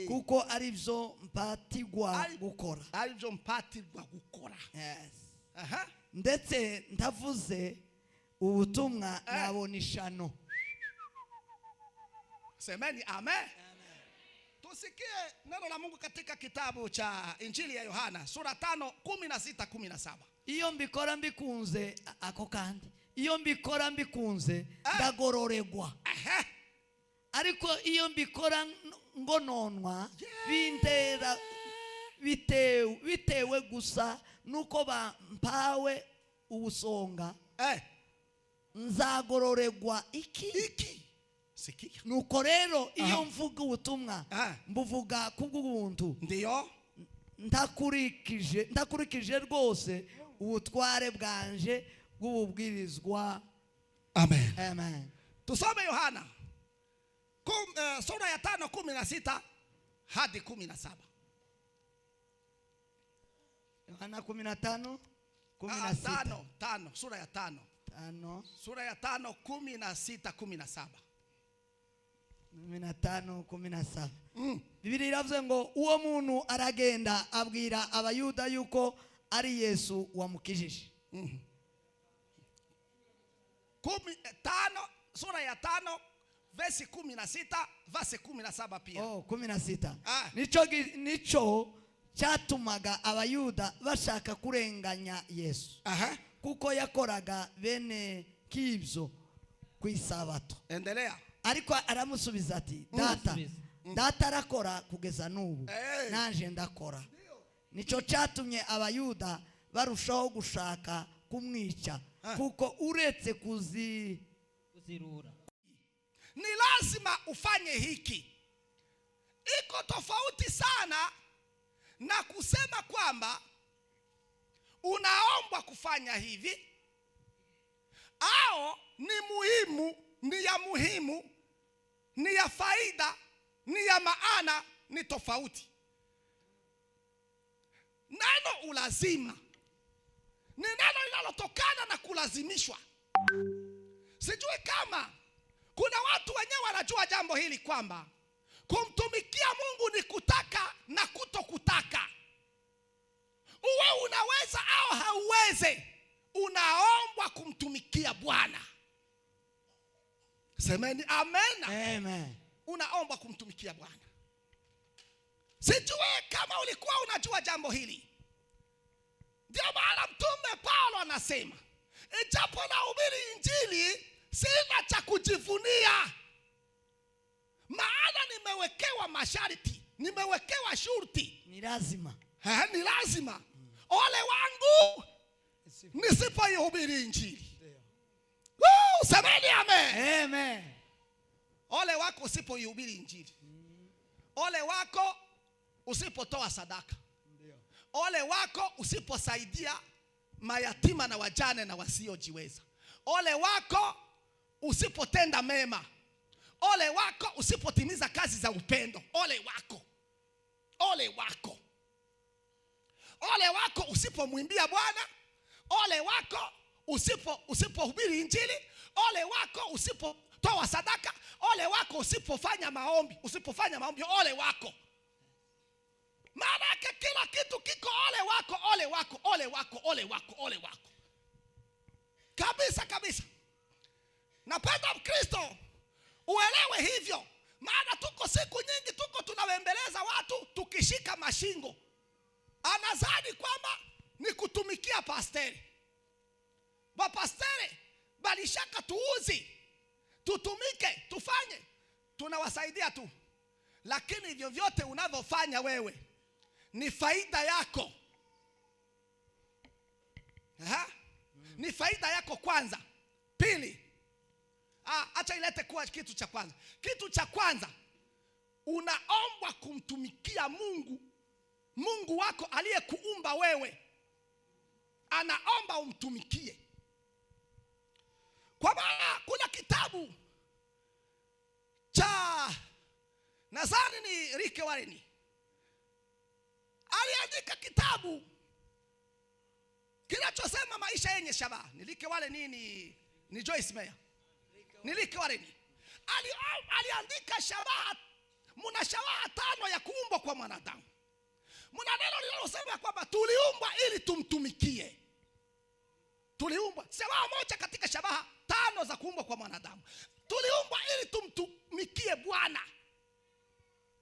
Kuko arivyo mpatigwa gukora. Arivyo mpatigwa gukora. Yes. Aha. Ndetse ndavuze ubutumwa nabonishano. Semeni amen. Tusikie neno la Mungu katika kitabu cha Injili ya Yohana sura 5:16-17. Iyo mbikora mbikunze ako kandi. Iyo mbikora mbikunze ndagororegwa. Ariko iyo mbikora ngononwa bintera bitewe gusa nuko bampawe ubusonga. Nzagororegwa iki? Sikia. Nuko rero iyo mvuga ubutumwa mbuvuga kubw'ubuntu. Ndio. Ndakurikije rwose ubutware bwanje bw'ububwirizwa. Amen. Amen. Tusome Yohana sura ya 5:16 hadi 17. Yohana 15:16. Sura ya 5. Sura ya 5:16-17. 15:17. Bibiri iravuze ngo uwo muntu aragenda abwira abayuda yuko ari Yesu wamukijije. Sura ya 5 verse 16 verse 17 pia. 16. Nico cyatumaga abayuda bashaka kurenganya Yesu. Kuko yakoraga bene kibyo ku isabato. Endelea. Ariko aramusubiza ati data arakora kugeza n'ubu nanje ndakora. Nico cyatumye abayuda barushaho gushaka kumwica kuko uretse kuzirura. Ni lazima ufanye hiki. Iko tofauti sana na kusema kwamba unaombwa kufanya hivi au ni muhimu, ni ya muhimu, ni ya faida, ni ya maana, ni tofauti. Neno ulazima ni neno linalotokana na kulazimishwa. Sijui kama kuna watu wenyewe wanajua jambo hili kwamba kumtumikia Mungu ni kutaka na kutokutaka. Uwe unaweza au hauweze, unaombwa kumtumikia Bwana. Semeni amen. Amen. Unaombwa kumtumikia Bwana. Sijui kama ulikuwa unajua jambo hili. Ndio maana Mtume Paulo anasema, ijapo nahubiri Injili sina cha kujivunia, maana nimewekewa masharti, nimewekewa shurti. Ni lazima. Ni lazima. Ole wangu nisipoihubiri Injili. Semeni amen. Amen. Ole wako usipoihubiri Injili. Ole wako usipotoa sadaka. Ole wako usiposaidia mayatima na wajane na wasiojiweza. Ole wako usipotenda mema. Ole wako usipotimiza kazi za upendo. Ole wako. Ole wako. Ole wako usipomwimbia Bwana. Ole wako usipohubiri Injili. Ole wako usipotoa sadaka. Ole wako usipofanya maombi. Usipofanya maombi, ole wako. Maana kila kitu kiko ole wako, ole wako, ole wako, ole wako, ole wako. Kabisa kabisa. Napenda Mkristo uelewe hivyo. Maana tuko siku nyingi tunawembeleza watu tukishika mashingo. Anazani kwamba ni kutumikia pasteri. Pasteri balishaka tuuzi, tutumike, tufanye. Tunawasaidia tu. Lakini hivyo vyote unavyofanya wewe ni faida yako. Ni faida yako kwanza. Pili, acha ilete kuwa kitu cha kwanza. Kitu cha kwanza, unaombwa kumtumikia Mungu. Mungu wako aliyekuumba wewe. anaomba umtumikie. Kwa maana kuna kitabu cha, nadhani ni Rick Warren, aliandika kitabu kinachosema maisha yenye shabaha. Ni Rick Warren ni Joyce Meyer. Ni Rick Warren. Aliandika shabaha, muna shabaha 5 ya kuumbwa kwa mwanadamu. Muna neno linalosema kwamba tuliumbwa ili tumtumikie. Tuliumbwa shabaha moja katika shabaha 5 za kuumbwa kwa mwanadamu. Tuliumbwa ili tumtumikie Bwana.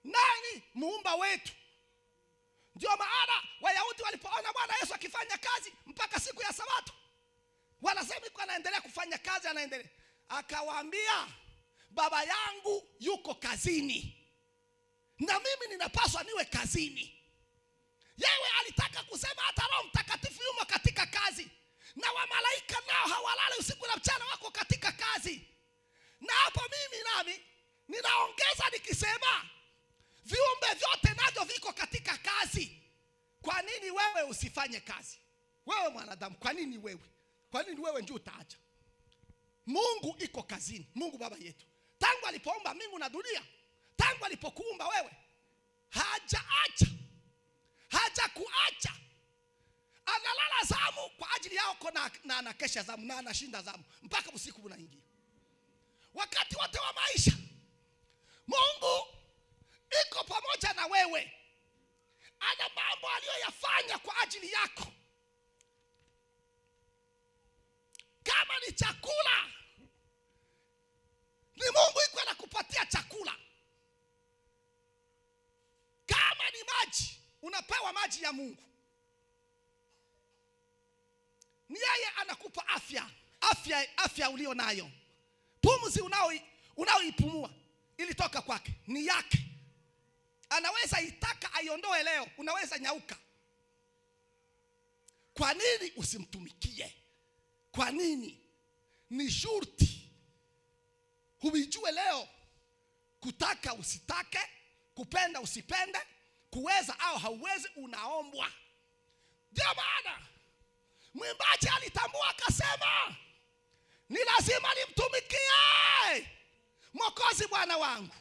Nani? Muumba wetu. Ndio maana Wayahudi walipoona Bwana Yesu akifanya kazi mpaka siku ya Sabato, wanasema yuko anaendelea kufanya kazi, anaendelea. Akawaambia, Baba yangu yuko kazini na mimi ninapaswa niwe kazini. Yeye alitaka kusema hata Roho Mtakatifu yumo katika kazi, na wamalaika nao hawalali usiku na mchana, wako katika kazi. Na hapo mimi nami ninaongeza nikisema viumbe vyote navyo viko katika kazi. Kwa nini wewe usifanye kazi? Wewe mwanadamu, kwa nini wewe? Kwa nini wewe ndio utaacha? Mungu iko kazini. Mungu Baba yetu tangu alipoumba mbingu na dunia, tangu alipokuumba wewe, hajaacha, hajakuacha. Analala zamu kwa ajili yako na anakesha zamu na anashinda zamu mpaka usiku unaingia. Wakati wote wa maisha Mungu iko pamoja na wewe. Ana mambo aliyoyafanya kwa ajili yako. Kama ni chakula, ni Mungu iko anakupatia chakula. Kama ni maji, unapewa maji ya Mungu. Ni yeye anakupa afya. Afya ulio nayo, pumzi unaoipumua ilitoka kwake, ni yake. Anaweza itaka aiondoe leo, unaweza nyauka. Kwa nini usimtumikie? Kwa nini? Ni shurti hubijue leo, kutaka usitake, kupenda usipende, kuweza au hauwezi, unaombwa. Ndio maana mwimbaji alitambua akasema, ni lazima nimtumikie Mwokozi Bwana wangu.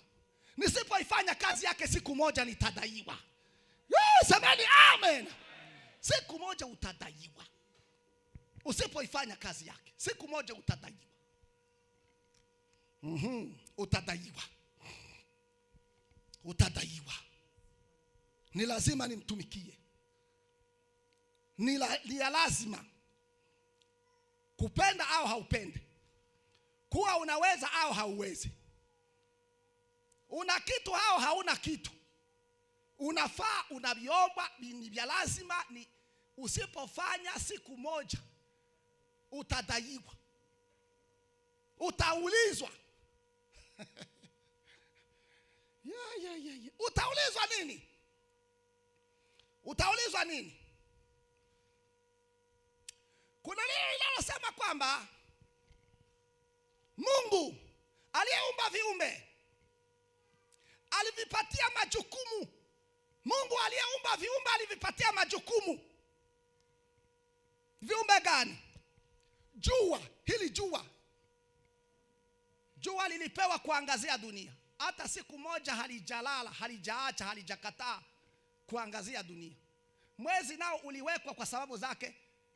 Nisipoifanya kazi yake siku moja nitadaiwa. Semeni amen. Siku moja utadaiwa. Usipoifanya kazi yake siku moja utadaiwa. Utadaiwa. Utadaiwa. Ni lazima nimtumikie. Ni lazima. Kupenda au haupende, kuwa unaweza au hauwezi, una kitu au hauna kitu, unafaa, unaviomba, ni vya lazima. Ni usipofanya siku moja utadaiwa, utaulizwa. Utaulizwa nini? Utaulizwa nini? Kuna neno linalosema kwamba Mungu aliyeumba viumbe alivipatia majukumu. Mungu aliyeumba viumbe alivipatia majukumu. Viumbe gani? Jua, hili jua lilipewa kuangazia dunia. Hata siku moja halijalala, halijaacha, halijakataa kuangazia dunia. Mwezi nao uliwekwa kwa sababu zake.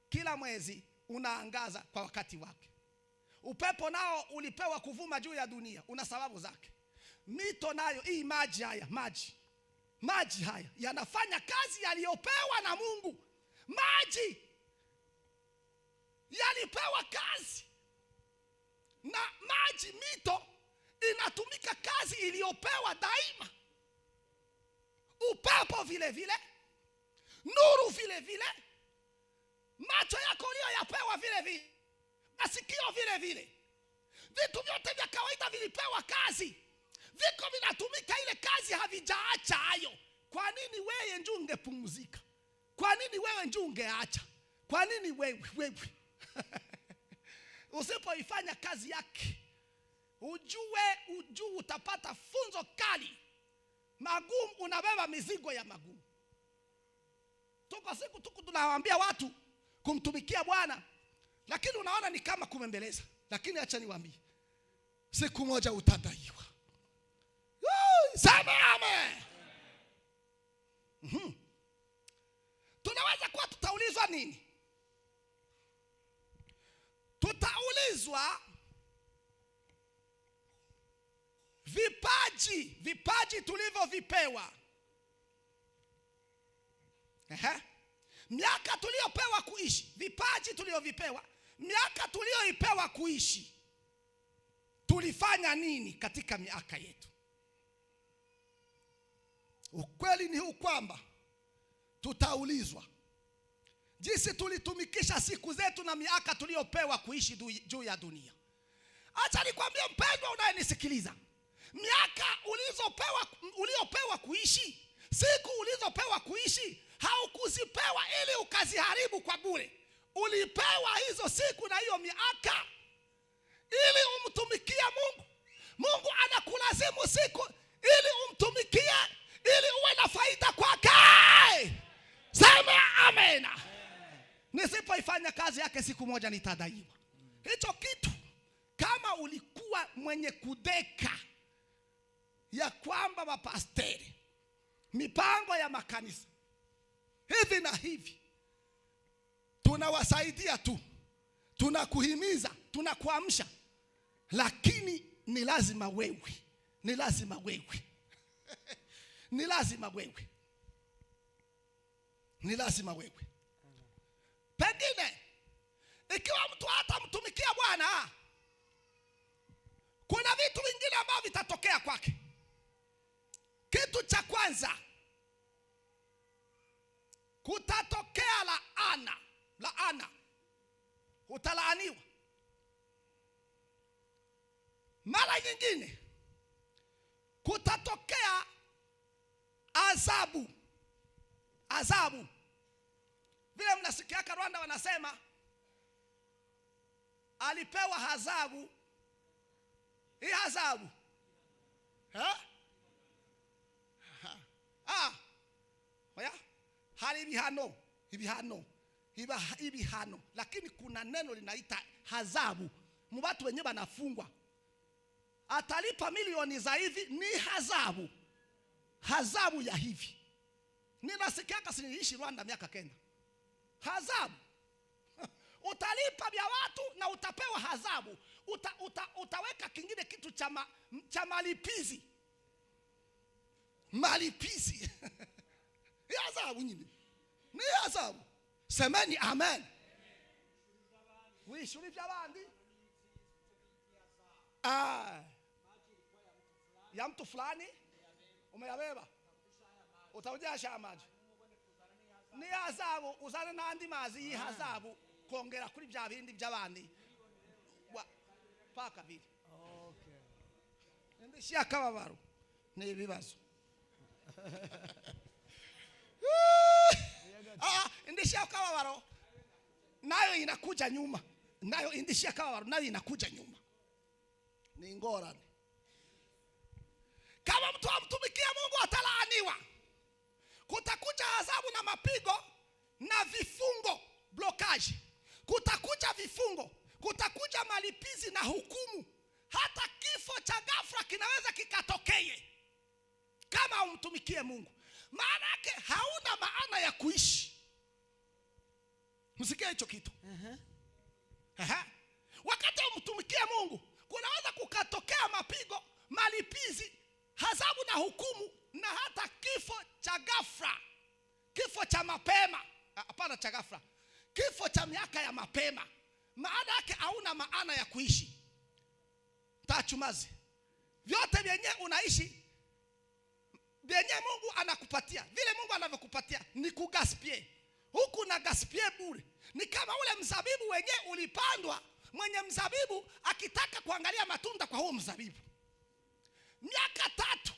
Kila mwezi unaangaza kwa wakati wake. Upepo nao ulipewa kuvuma juu ya dunia, una sababu zake. Mito nayo, hii maji haya yanafanya kazi yaliyopewa na Mungu. Maji yalipewa kazi na maji, mito inatumika kazi iliyopewa daima. Upepo vile vile, nuru vile vile, macho yako uliyoyapewa vile vile, masikio vile vile. Vitu vyote vya kawaida vilipewa kazi, viko vinatumika ile kazi, havijaacha hayo. Kwa nini wewe ndio ungepumzika? Kwa nini wewe ndio ungeacha? Kwa nini wewe usipoifanya kazi yake? Ujue utapata funzo kali. Magumu, unabeba mizigo ya magumu. Tuko siku tunawaambia watu kumtumikia Bwana, lakini unaona ni kama kumembeleza. Lakini acha niwaambie, siku moja utadaiwa. Sema amen. Tunaweza kuwa tutaulizwa nini? Tutaulizwa vipaji tulivyovipewa. Miaka tuliyopewa kuishi, vipaji tulivyovipewa, miaka tuliyoipewa kuishi, tulifanya nini katika miaka yetu? Ukweli ni huu kwamba tutaulizwa jinsi tulitumikisha siku zetu na miaka tuliyopewa kuishi juu ya dunia. Acha nikwambie mpendwa unayenisikiliza, miaka uliopewa kuishi, siku ulizopewa kuishi, haukuzipewa ili ukaziharibu kwa bure. Ulipewa hizo siku na hiyo miaka ili umtumikie Mungu. Mungu anakulazimu siku ili umtumikie, ili uwe na faida kwake. Sema amen. Nisipoifanya kazi yake siku moja nitadaiwa. Hicho kitu, kama ulikuwa mwenye kudeka ya kwamba mapasteri, mipango ya makanisa hivi na hivi, tunawasaidia tu, tunakuhimiza, tunakuamsha, lakini ni lazima wewe ni lazima wewe Pengine ikiwa mtu hata mtumikia Bwana, kuna vitu vingine ambavyo vitatokea kwake. Kitu cha kwanza, kutatokea laana. Utalaaniwa. Mara nyingine kutatokea adhabu. Vile mnasikia Rwanda wanasema alipewa adhabu. Hii adhabu hali ibihano, lakini kuna neno linaita adhabu. Watu wenyewe wanafungwa, atalipa milioni za hivi, ni adhabu ya hivi. Ninasikia kasi niishi Rwanda miaka 9. Adhabu. Utalipa vya watu na utapewa adhabu. Utaweka kingine kitu cha malipizi. Ni adhabu nyingine. Ni adhabu. Semeni amen. Wishuri by'abandi. Ya mtu fulani umeyabeba, utaujasha amaji. Ni adhabu. Uzane n'andi mazi y'ihadhabu kongera kuri bya bindi by'abandi paka biri. Okay. Ndishya kababaro ni ibibazo. Ndishya kababaro nayo inakuja nyuma. Ndishya kababaro nayo inakuja nyuma. Ni ngorane. Kama mtu amtumikia Mungu atalaaniwa. Kutakuja adhabu na mapigo na vifungo, blockage. Kutakuja vifungo, kutakuja malipizi na hukumu. Hata kifo cha ghafla kinaweza kikatokee kama umtumikie Mungu. Maana yake hauna maana ya kuishi. Msikia hicho kitu? Wakati umtumikie Mungu, kunaweza kukatokea mapigo, malipizi, adhabu na hukumu, na hata kifo cha ghafla. Kifo cha mapema. Hapana cha ghafla. Kifo cha miaka ya mapema. Maana yake hauna maana ya kuishi. Tachumazi. Vyote vyenye unaishi, vyenye Mungu anakupatia, vile Mungu anavyokupatia ni kugaspie. Huku na gaspie bure. Ni kama ule mzabibu wenye ulipandwa, mwenye mzabibu akitaka kuangalia matunda kwa huo mzabibu. Miaka 3.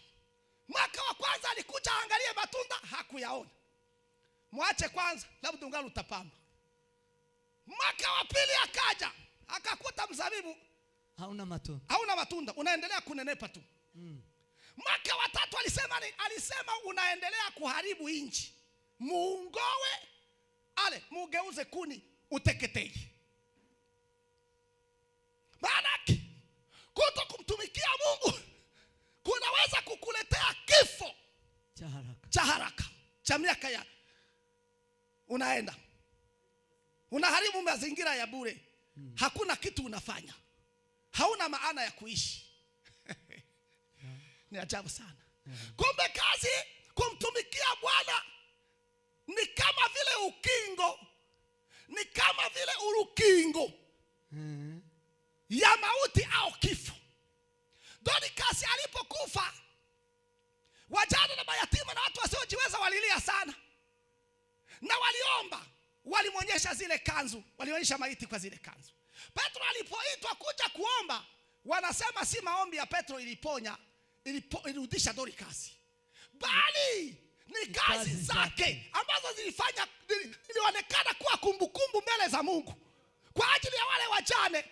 Mwaka wa kwanza alikuja angalie matunda, hakuyaona. Mwache kwanza, labda ungali utapamba. Mwaka wa pili akaja, akakuta mzabibu hauna matunda, unaendelea kunenepa tu. Mwaka wa 3 alisema nini? Alisema unaendelea kuharibu inchi. Muungowe, mugeuze kuni, uteketee. Maana kuto kumtumikia Mungu kunaweza kukuletea kifo cha haraka cha miaka ya unaenda unaharibu mazingira ya bure. Hakuna kitu unafanya, hauna maana ya kuishi. Ni ajabu sana. Kumbe kazi kumtumikia Bwana ni kama vile ukingo, ni kama vile urukingo ya mauti au kifo. Dorcas alipokufa, wajane na mayatima na watu wasiojiweza walilia sana, na waliomba, walimwonyesha zile kanzu, walionyesha maiti kwa zile kanzu. Petro alipoitwa kuja kuomba, wanasema si maombi ya Petro ilirudisha Dorcas, bali ni kazi zake ambazo ilionekana kuwa kumbukumbu mbele za Mungu kwa ajili ya wale wajane.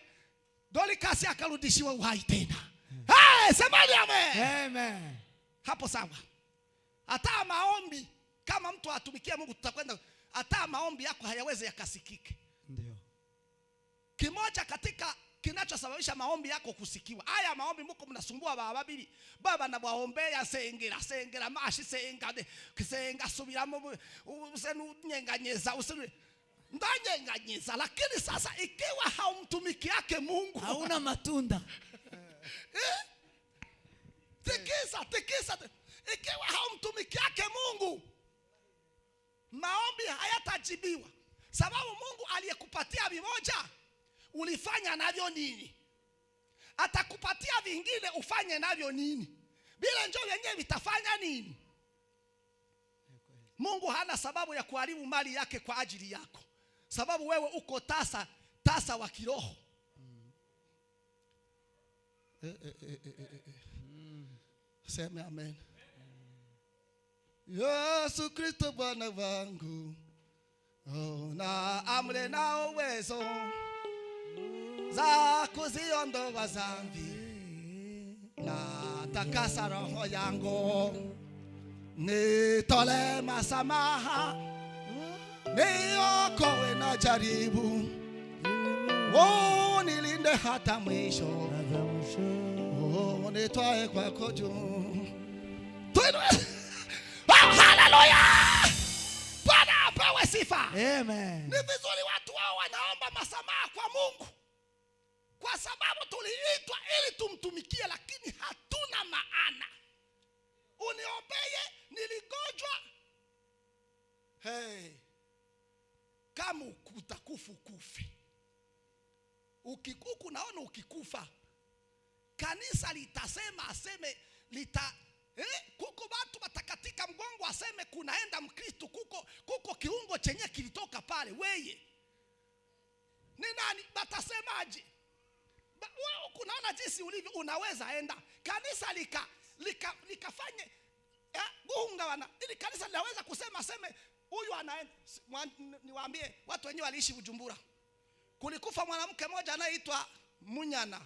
Dorcas akarudishiwa uhai tena. Semeni amen. Amen. Hapo sawa. Hata maombi, kama mtu atumikia Mungu, tutakwenda, hata maombi yako hayawezi yakasikike. Ndio kimoja katika kinachosababisha maombi yako kusikiwa. Haya maombi mko mnasumbua bababili, baba na waombea sengera mashi senga subiramo usenu nyenganyeza usenu ndanyenganyeza. Lakini sasa ikiwa haumtumiki yake Mungu, hauna matunda. Tikisa. Ikiwa haumtumiki yake Mungu, maombi hayatajibiwa. Sababu Mungu aliyekupatia vimoja, ulifanya navyo nini? Atakupatia vingine ufanye navyo nini? Bila njoo wenyewe vitafanya nini? Mungu hana sababu ya kuharibu mali yake kwa ajili yako, sababu wewe uko tasa wa kiroho. Sema amen. Yesu Kristo Bwana wangu, na amri na uwezo za kuziondoa dhambi, na takasa roho yangu, nitole masamaha, niokoe na jaribu, nilinde hata mwisho, nitwae kwako juu. Hallelujah! Bwana apewe sifa. Amen. Ni vizuri watu wao wanaomba masamaha kwa Mungu, kwa sababu tuliitwa ili tumtumikie, lakini hatuna maana. Uniombeye niligonjwa, kama utakufa kufe. Ukikuku naona ukikufa, kanisa litasema aseme kuko watu watakatika mgongo aseme kunaenda Mkristo, kuko kiungo chenye kilitoka pale. Weye ni nani? Batasemaje? Wewe kunaona jinsi ulivyo, unaweza enda kanisa likafanye gunga wana, ili kanisa linaweza kusema aseme huyu anaenda. Niwaambie watu wenyewe waliishi Bujumbura, kulikufa mwanamke mmoja anaitwa Munyana.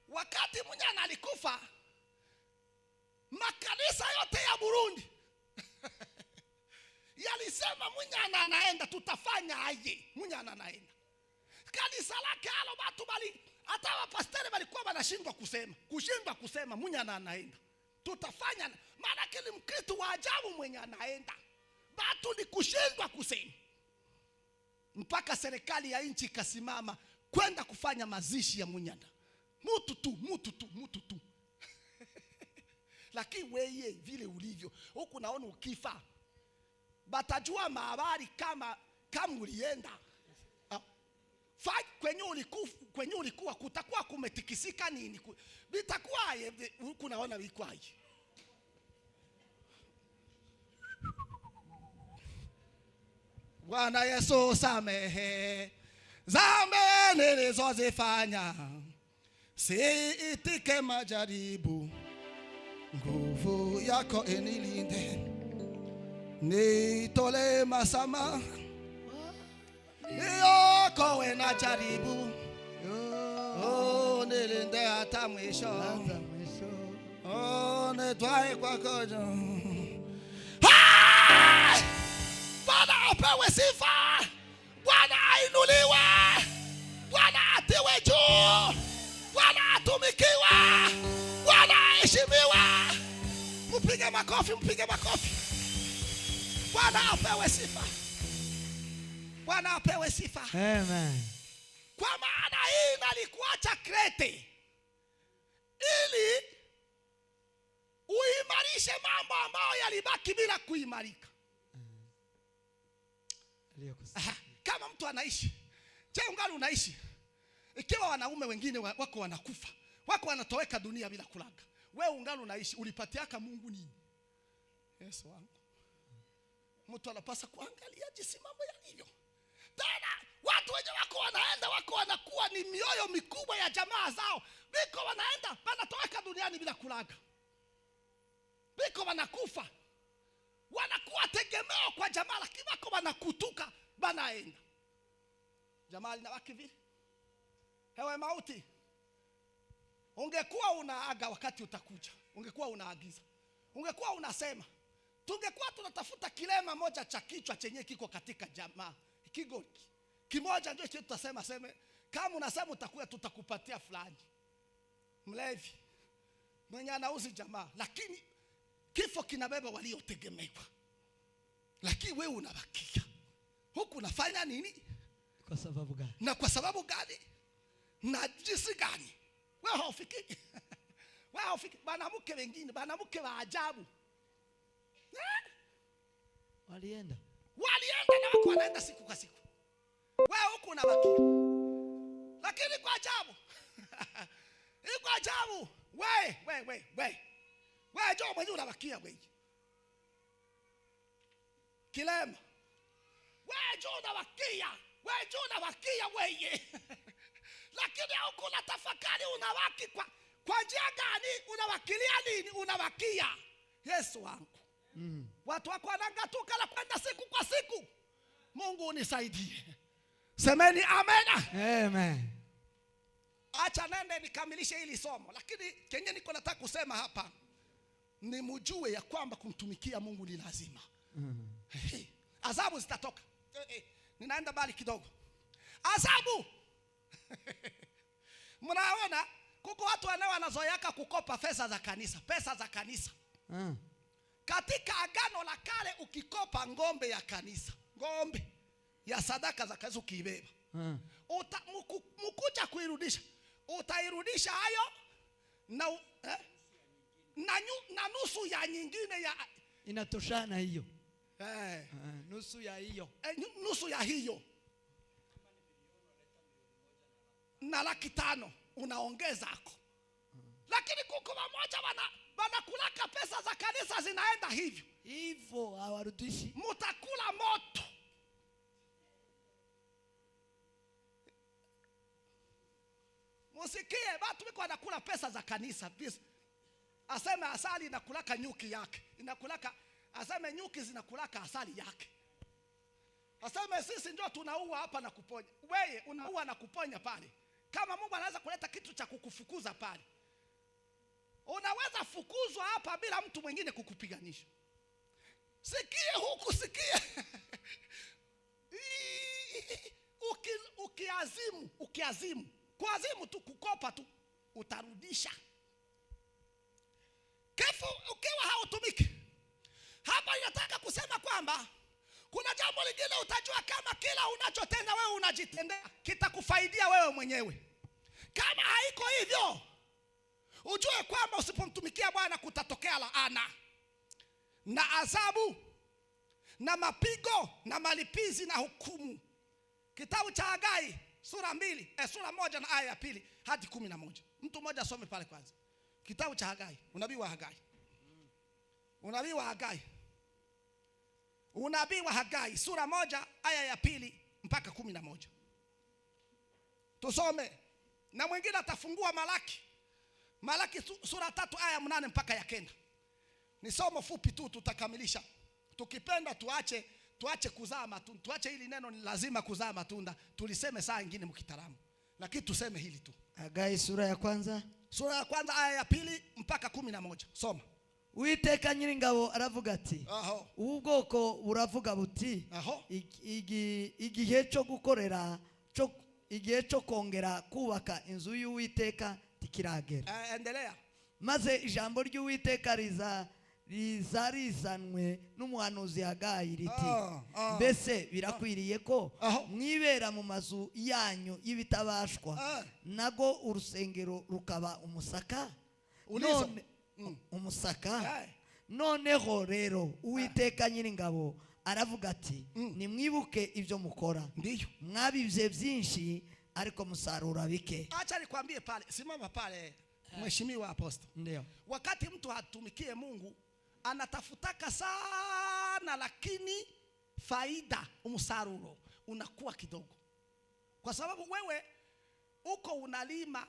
Wakati Munyana alikufa, makanisa yote ya Burundi yalisema Munyana anaenda, tutafanya aje? Munyana anaenda. Kanisa lake halo watu hata wapasteri walikuwa wanashindwa kusema Munyana anaenda, tutafanya. Maana kile Mkristo wa ajabu mwenye anaenda, watu ni kushindwa kusema, mpaka serikali ya nchi ikasimama kwenda kufanya mazishi ya Munyana. Mutu tu. Lakini wewe vile ulivyo huku, naona ukifa batajua mahabari kama ulienda. Kwenye ulikuwa kutakuwa kumetikisika nini? Vitakuwa huku naona vikwaje. Bwana Yesu samehe dhambi nilizozifanya, siitike majaribu, nguvu yako inilinde, nitole masamaha, niokoe na jaribu, nilinde hata mwisho, nitwae kwako juu. Bwana apewe sifa, Bwana ainuliwe, Bwana atiwe juu, Bwana atumikiwe, Bwana aheshimiwe. Mpige makofi, mpige makofi. Bwana apewe sifa, Bwana apewe sifa. Amen. Kwa maana hii nalikuacha Krete ili uimarishe mambo ambayo yalibaki bila kuimarika. Kama mtu anaishi, je, ungali unaishi? Ikiwa wanaume wengine wako wanakufa, wako wanatoweka dunia bila kulaga, wewe ungali unaishi, ulipatiaka Mungu nini? Yesu wangu. Mtu anapasa kuangalia jinsi mambo yalivyo. Tena watu wenye wako wanaenda, wako wanakuwa ni mioyo mikubwa ya jamaa zao. Biko wanaenda, wanatoweka duniani bila kulaga. Biko wanakufa, wanakuwa tegemeo kwa jamaa, lakini wako wanakutuka, wanaenda. Jamaa linawaki vile. Hewe mauti, ungekuwa unaaga wakati utakuja, ungekuwa unaagiza, ungekuwa unasema, tungekuwa tunatafuta kilema moja cha kichwa chenye kiko katika jamaa, kigo kimoja ndio chetu, tutasema seme, kama unasema utakuja tutakupatia fulani mlevi mwenye anauzi jamaa, lakini kifo kinabeba waliotegemewa, lakini wewe unabakia huku. Unafanya nini? Kwa sababu gani? Na kwa sababu gani? Na jinsi gani? Wewe haufikiri? Wewe haufikiri? Wanawake wengine, wanawake wa ajabu walienda na wako wanaenda siku kwa siku, wewe huku unabakia. Lakini kwa ajabu iko ajabu, wewe jo mwenye unabakia wewe kilema, wewe jo unabakia wewe lakini huku unatafakari unabaki kwa njia gani? Unawakilia nini? Unabakia. Yesu wangu. Watu wako wanangatuka na kwenda siku kwa siku. Mungu unisaidie. Semeni amen. Amen. Acha nende nikamilishe hili somo, lakini kenye niko nataka kusema hapa ni mjue ya kwamba kumtumikia Mungu ni lazima. Adhabu zitatoka. Ninaenda bali kidogo. Adhabu. Mnaona kuko watu wanazoeaka kukopa pesa za kanisa. Katika Agano la Kale ukikopa ngombe ya kanisa, ngombe ya sadaka za kanisa ukiibeba, mkuja kuirudisha, utairudisha hayo na nusu ya nyingine ya inatoshana hiyo. Nusu ya hiyo. Nusu ya hiyo. Na 500,000 unaongeza hako. Lakini kuko wamoja wanakulaka pesa za kanisa zinaenda hivyo hawarudishi. Mutakula moto. Musikie watu wiko wanakula pesa za kanisa. Aseme asali inakulaka nyuki yake, aseme nyuki zinakulaka asali yake. Aseme sisi ndio tunaua hapa na kuponya. Wewe unaua na kuponya pale. Kama Mungu anaweza kuleta kitu cha kukufukuza pale, unaweza fukuzwa hapa bila mtu mwingine kukupiganisha. Sikie huku, sikie. Kuazimu tu, kukopa tu, utarudisha. Kefu ukiwa hautumiki. Hapa inataka kusema kwamba kuna jambo lingine utajua, kama kila unachotenda wewe unajitendea kitakufaidia wewe mwenyewe. Kama haiko hivyo, ujue kwamba usipomtumikia Bwana kutatokea laana na adhabu na mapigo na malipizi na hukumu. Kitabu cha Hagai sura 1 na aya ya 2 hadi 11. Mtu mmoja asome pale kwanza. Kitabu cha Hagai, unabii wa Hagai. Unabii wa Hagai sura 1 aya ya 2 mpaka 11. Tusome. Na mwingine atafungua Malaki sura 3 aya 8 mpaka ya 9. Ni somo fupi tu, tutakamilisha. Tukipenda tuache kuzaa matunda. Tuache hili neno ni lazima kuzaa matunda. Tuliseme saa nyingine mkitaramu. Lakini tuseme hili tu. Hagai sura ya 1 aya ya 2 mpaka 11. Soma. Uwiteka Nyiringabo aravuga ati aho ubu bwoko buravuga buti aho igihe cyo gukorera igihe cyo kongera kubaka inzu y'Uwiteka tikiragera. endelea. Maze ijambo ry'Uwiteka rizanwe n'umuhanuzi Hagayi riti mbese birakwiriye ko mwibera mu mazu yanyu y'ibitabashwa nago urusengero rukaba umusaka none umusaka. Noneho rero Uwiteka Nyiringabo aravuga ati nimwibuke ibyo mukora, mwabivye byinshi ariko musarura bike. Acha nikwambie pale, simama pale mheshimiwa apostle. Ndio. Wakati mtu hatumikie Mungu anatafutaka sana, lakini faida umsaruro unakuwa kidogo, kwa sababu wewe uko unalima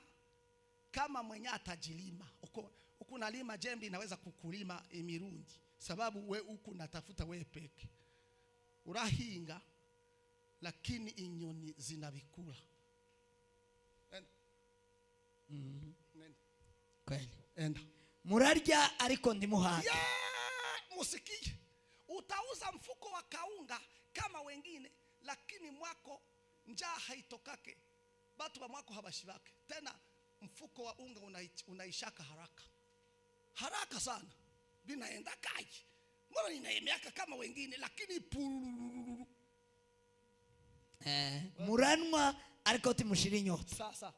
kama mwenye atajilima. Uko unalima jembe inaweza kukulima imirundi, sababu we uko unatafuta wewe peke urahinga, lakini inyoni zinabikula. Kweli. Enda. Murarya ariko ndimuhaga. Musikie. Utauza mfuko wa kaunga kama wengine, lakini mwako njaa haitokake. Batu wa mwako habashibake. Tena mfuko wa unga unaishaka haraka sana. Binaenda kaji. Mbona ninayemeaka kama wengine, lakini purururu. Muranwa ariko timushira inyota. Sasa.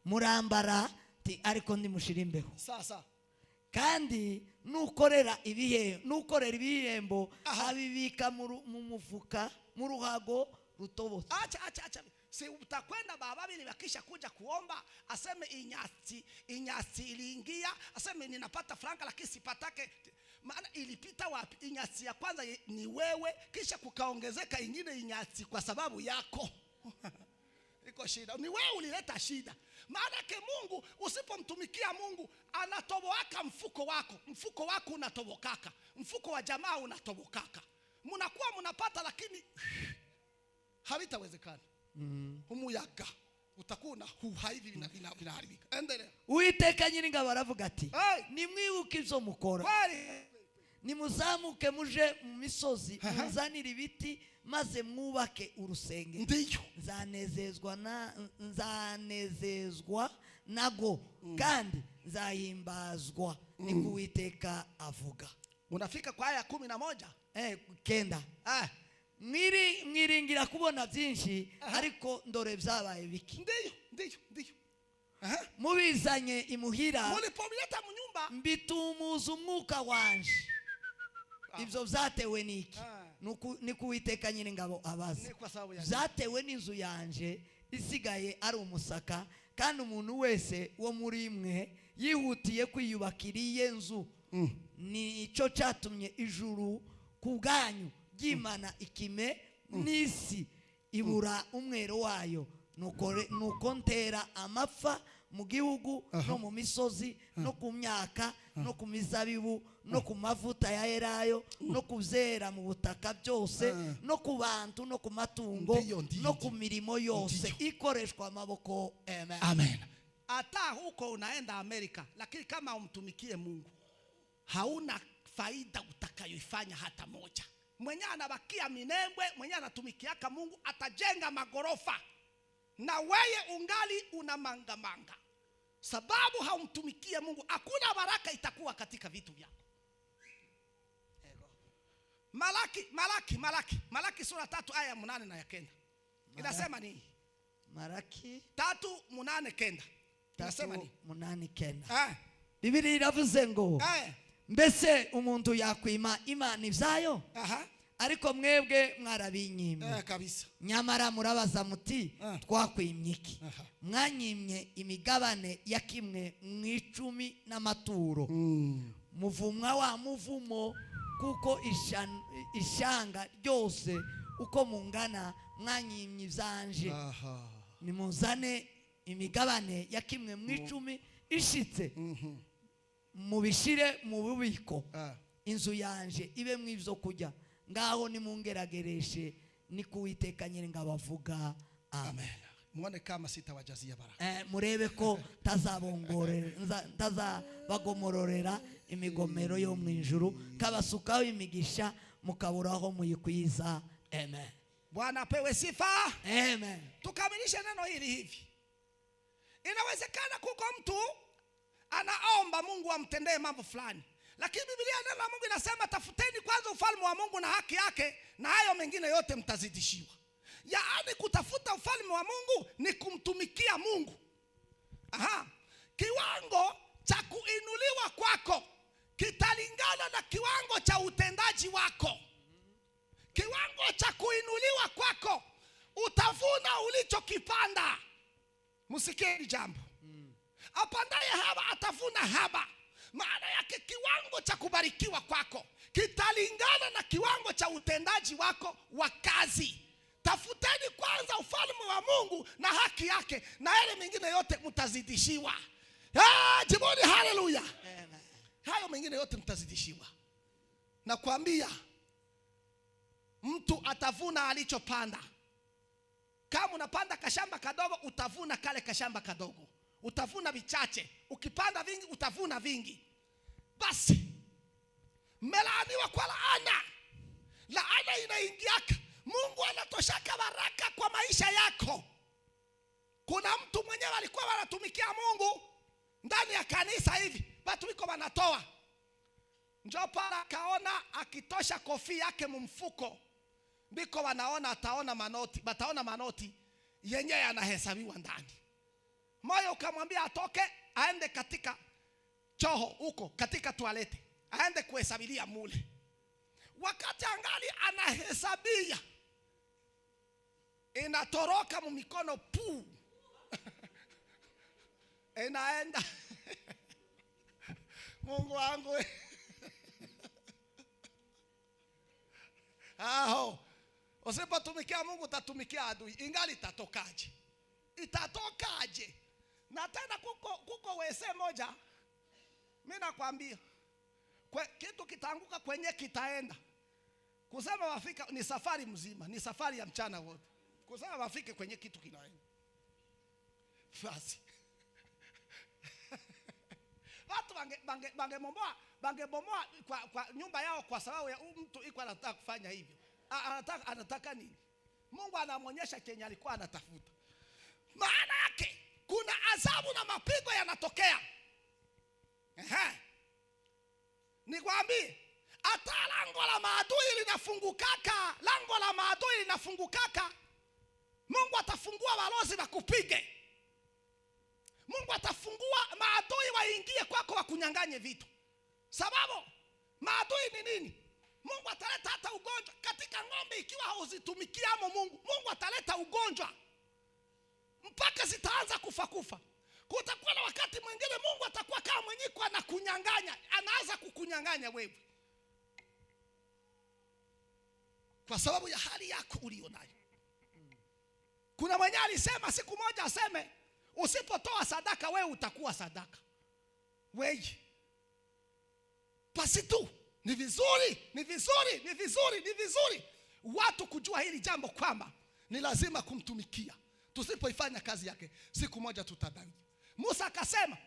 Murambara ariko ndimushira imbeho. Sasa. Kandi nukorera ibihembo abibika mu mufuka mu ruhago rutobotse. Acha. Si utakwenda baba bili bakisha kuja kuomba aseme inyasi iliingia, aseme ninapata franka lakini sipatake. Maana ilipita wapi? Inyasi ya kwanza ni wewe, kisha kukaongezeka ingine inyasi kwa sababu yako. Iko shida. Ni wewe ulileta shida. Maana ke Mungu usipomtumikia Mungu anatoboaka mfuko wako unatobokaka, mfuko wa jamaa unatobokaka. Mnakuwa mnapata lakini havitawezekana. Umuyaga utakuna hivi vinaharibika. Endelea. Uwiteka Nyiringabo aravuga ati nimwibuke ibyo mukora, nimuzamuke muje mu misozi muzanire ibiti maze mwubake urusengero. Ndiyo. Nzanezezwa nago kandi nzahimbazwa niko Uwiteka avuga. Unafika kwa aya 11 kenda. Mwiringira kubona byinshi ariko ndore byabaye biki. Ndiyo. Mubizanye imuhira mulipomleta mu nyumba mbitumuza umwuka wanje. Ibyo byatewe niki? Niko Uwiteka Nyiringabo abaza. Byatewe n'inzu yanje isigaye ari umusaka, kandi umuntu wese wo muri mwe yihutiye kwiyubakira iye nzu. Nico cyatumye ijuru kubwanyu ryimana ikime n'isi ibura umwero wayo, nuko ntera amapfa mu gihugu no mu misozi no ku myaka no ku mizabibu no ku mavuta ya elayo no kubyera mu butaka byose no ku bantu no ku matungo no ku mirimo yose ikoreshwa amaboko. Amen. Hata huko unaenda Amerika, lakini kama umtumikie Mungu hauna faida utakayoifanya hata moja. Mwenye anabakia Minembwe, mwenye anatumikiaka Mungu atajenga magorofa, na wewe ungali una manga. Sababu haumtumikie Mungu, hakuna baraka itakuwa katika vitu vyako. Malaki sura 3 aya 8 na 9. Inasema nini? Malaki 3:8-9. Inasema nini? 8-9. Biblia iravuze ngo mbese umuntu yakwima Imana ivyayo? Ariko mwebwe mwarabinyimye. Kabisa. Nyamara murabaza muti twakwimye iki? Mwanyimye imigabane ya kimwe mu 10 n'amaturo. Muvumwa wa muvumo, kuko ishanga ryose uko mungana mwanyimye ivyanje. Nimuzane imigabane ya kimwe mu 10 ishitse. Mubishire mu bubiko. Inzu yanje ibe mu ivyo kujya. Ngaho nimungeragereshe niko Uwiteka Nyiringabo avuga. Amen. Muone kama sitawajazia baraka. Murebe ko tazabagomororera imigomero yo mu ijuru, kabasukaho imigisha mukaburaho muyikwiza. Amen. Bwana apewe sifa. Amen. Tukamilishe neno hili hivi. Inawezekana kuko mtu anaomba Mungu amtendee mambo fulani, lakini Biblia neno la Mungu inasema tafuteni kwanza ufalme wa Mungu na haki yake, na hayo mengine yote mtazidishiwa. Yaani kutafuta ufalme wa Mungu ni kumtumikia Mungu. Kiwango cha kuinuliwa kwako kitalingana na kiwango cha utendaji wako. Kiwango cha kuinuliwa kwako utavuna ulichokipanda. Msikie hili jambo. Apandaye haba atavuna haba. Maana yake kiwango cha kubarikiwa kwako kitalingana na kiwango cha utendaji wako wa kazi. Tafuteni kwanza ufalme wa Mungu na haki yake, na yale mengine yote mtazidishiwa. Jiboni haleluya. Hayo mengine yote mtazidishiwa. Na kuambia mtu atavuna alichopanda. Kama unapanda kashamba kadogo utavuna kale kashamba kadogo. Utavuna vichache. Ukipanda vingi utavuna vingi. Basi mmelaaniwa kwa laana. Laana inaingiaka. Mungu anatoshaka baraka kwa maisha yako. Kuna mtu mwenyewe alikuwa wanatumikia Mungu ndani ya kanisa hivi, watu wiko wanatoa. Njoo pala akaona akitosha kofi yake mumfuko, biko wanaona bataona manoti yenye yanahesabiwa ndani. Moyo ukamwambia atoke aende katika choho huko katika toalete, aende kuhesabilia mule. Wakati angali anahesabia, inatoroka mumikono puu. Inaenda. Mungu wangu. Usipotumikia Mungu utatumikia adui. Ingali itatokaje? Itatokaje? Na tena kuko wese moja, mimi nakwambia, kitu kitaanguka kwenye kitaenda. Kusema wafika ni safari mzima, ni safari ya mchana wote. Kusema wafike kwenye kitu kinaenda. Fasi. Watu bangebomoa kwa nyumba yao kwa sababu ya mtu iko anataka kufanya hivyo. Anataka nini? Mungu anamwonyesha chenye alikuwa anatafuta. Maana yake kuna adhabu na mapigo yanatokea. Nikwambie, hata lango la maadui linafungukaka. Lango la maadui linafungukaka. Mungu atafungua balozi bakupige. Mungu atafungua maadui waingie kwako wakunyanganye vitu. Sababu maadui ni nini? Mungu ataleta hata ugonjwa katika ng'ombe ikiwa hauzitumikiamo Mungu. Mungu ataleta ugonjwa mpaka zitaanza kufa. Kutakuwa na wakati mwingine Mungu atakuwa kama mwenye kwa na kunyanganya, anaanza kukunyanganya wewe. Kwa sababu ya hali yako ulionayo. Kuna mwenye alisema siku moja aseme usipotoa sadaka wewe utakuwa sadaka. Wewe. Basi tu ni vizuri watu kujua hili jambo kwamba ni lazima kumtumikia. Tusipoifanya kazi yake siku moja tutadai. Musa akasema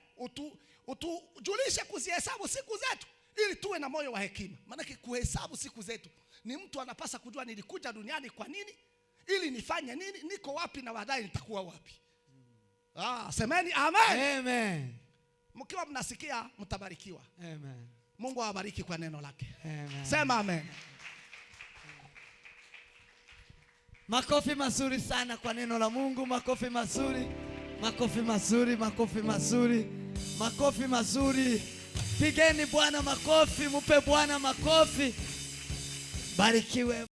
utujulishe kuzihesabu siku zetu ili tuwe na moyo wa hekima. Maana kuhesabu siku zetu ni mtu anapasa kujua nilikuja duniani kwa nini, ili nifanye nini, niko wapi na baadaye nitakuwa wapi. Semeni amen. Amen. Mkiwa mnasikia mtabarikiwa. Amen. Mungu awabariki kwa neno lake. Amen. Sema amen. Makofi mazuri sana kwa neno la Mungu. Makofi mazuri. Makofi mazuri. Makofi mazuri. Makofi mazuri. Pigeni Bwana makofi, mupe Bwana makofi. Barikiwe.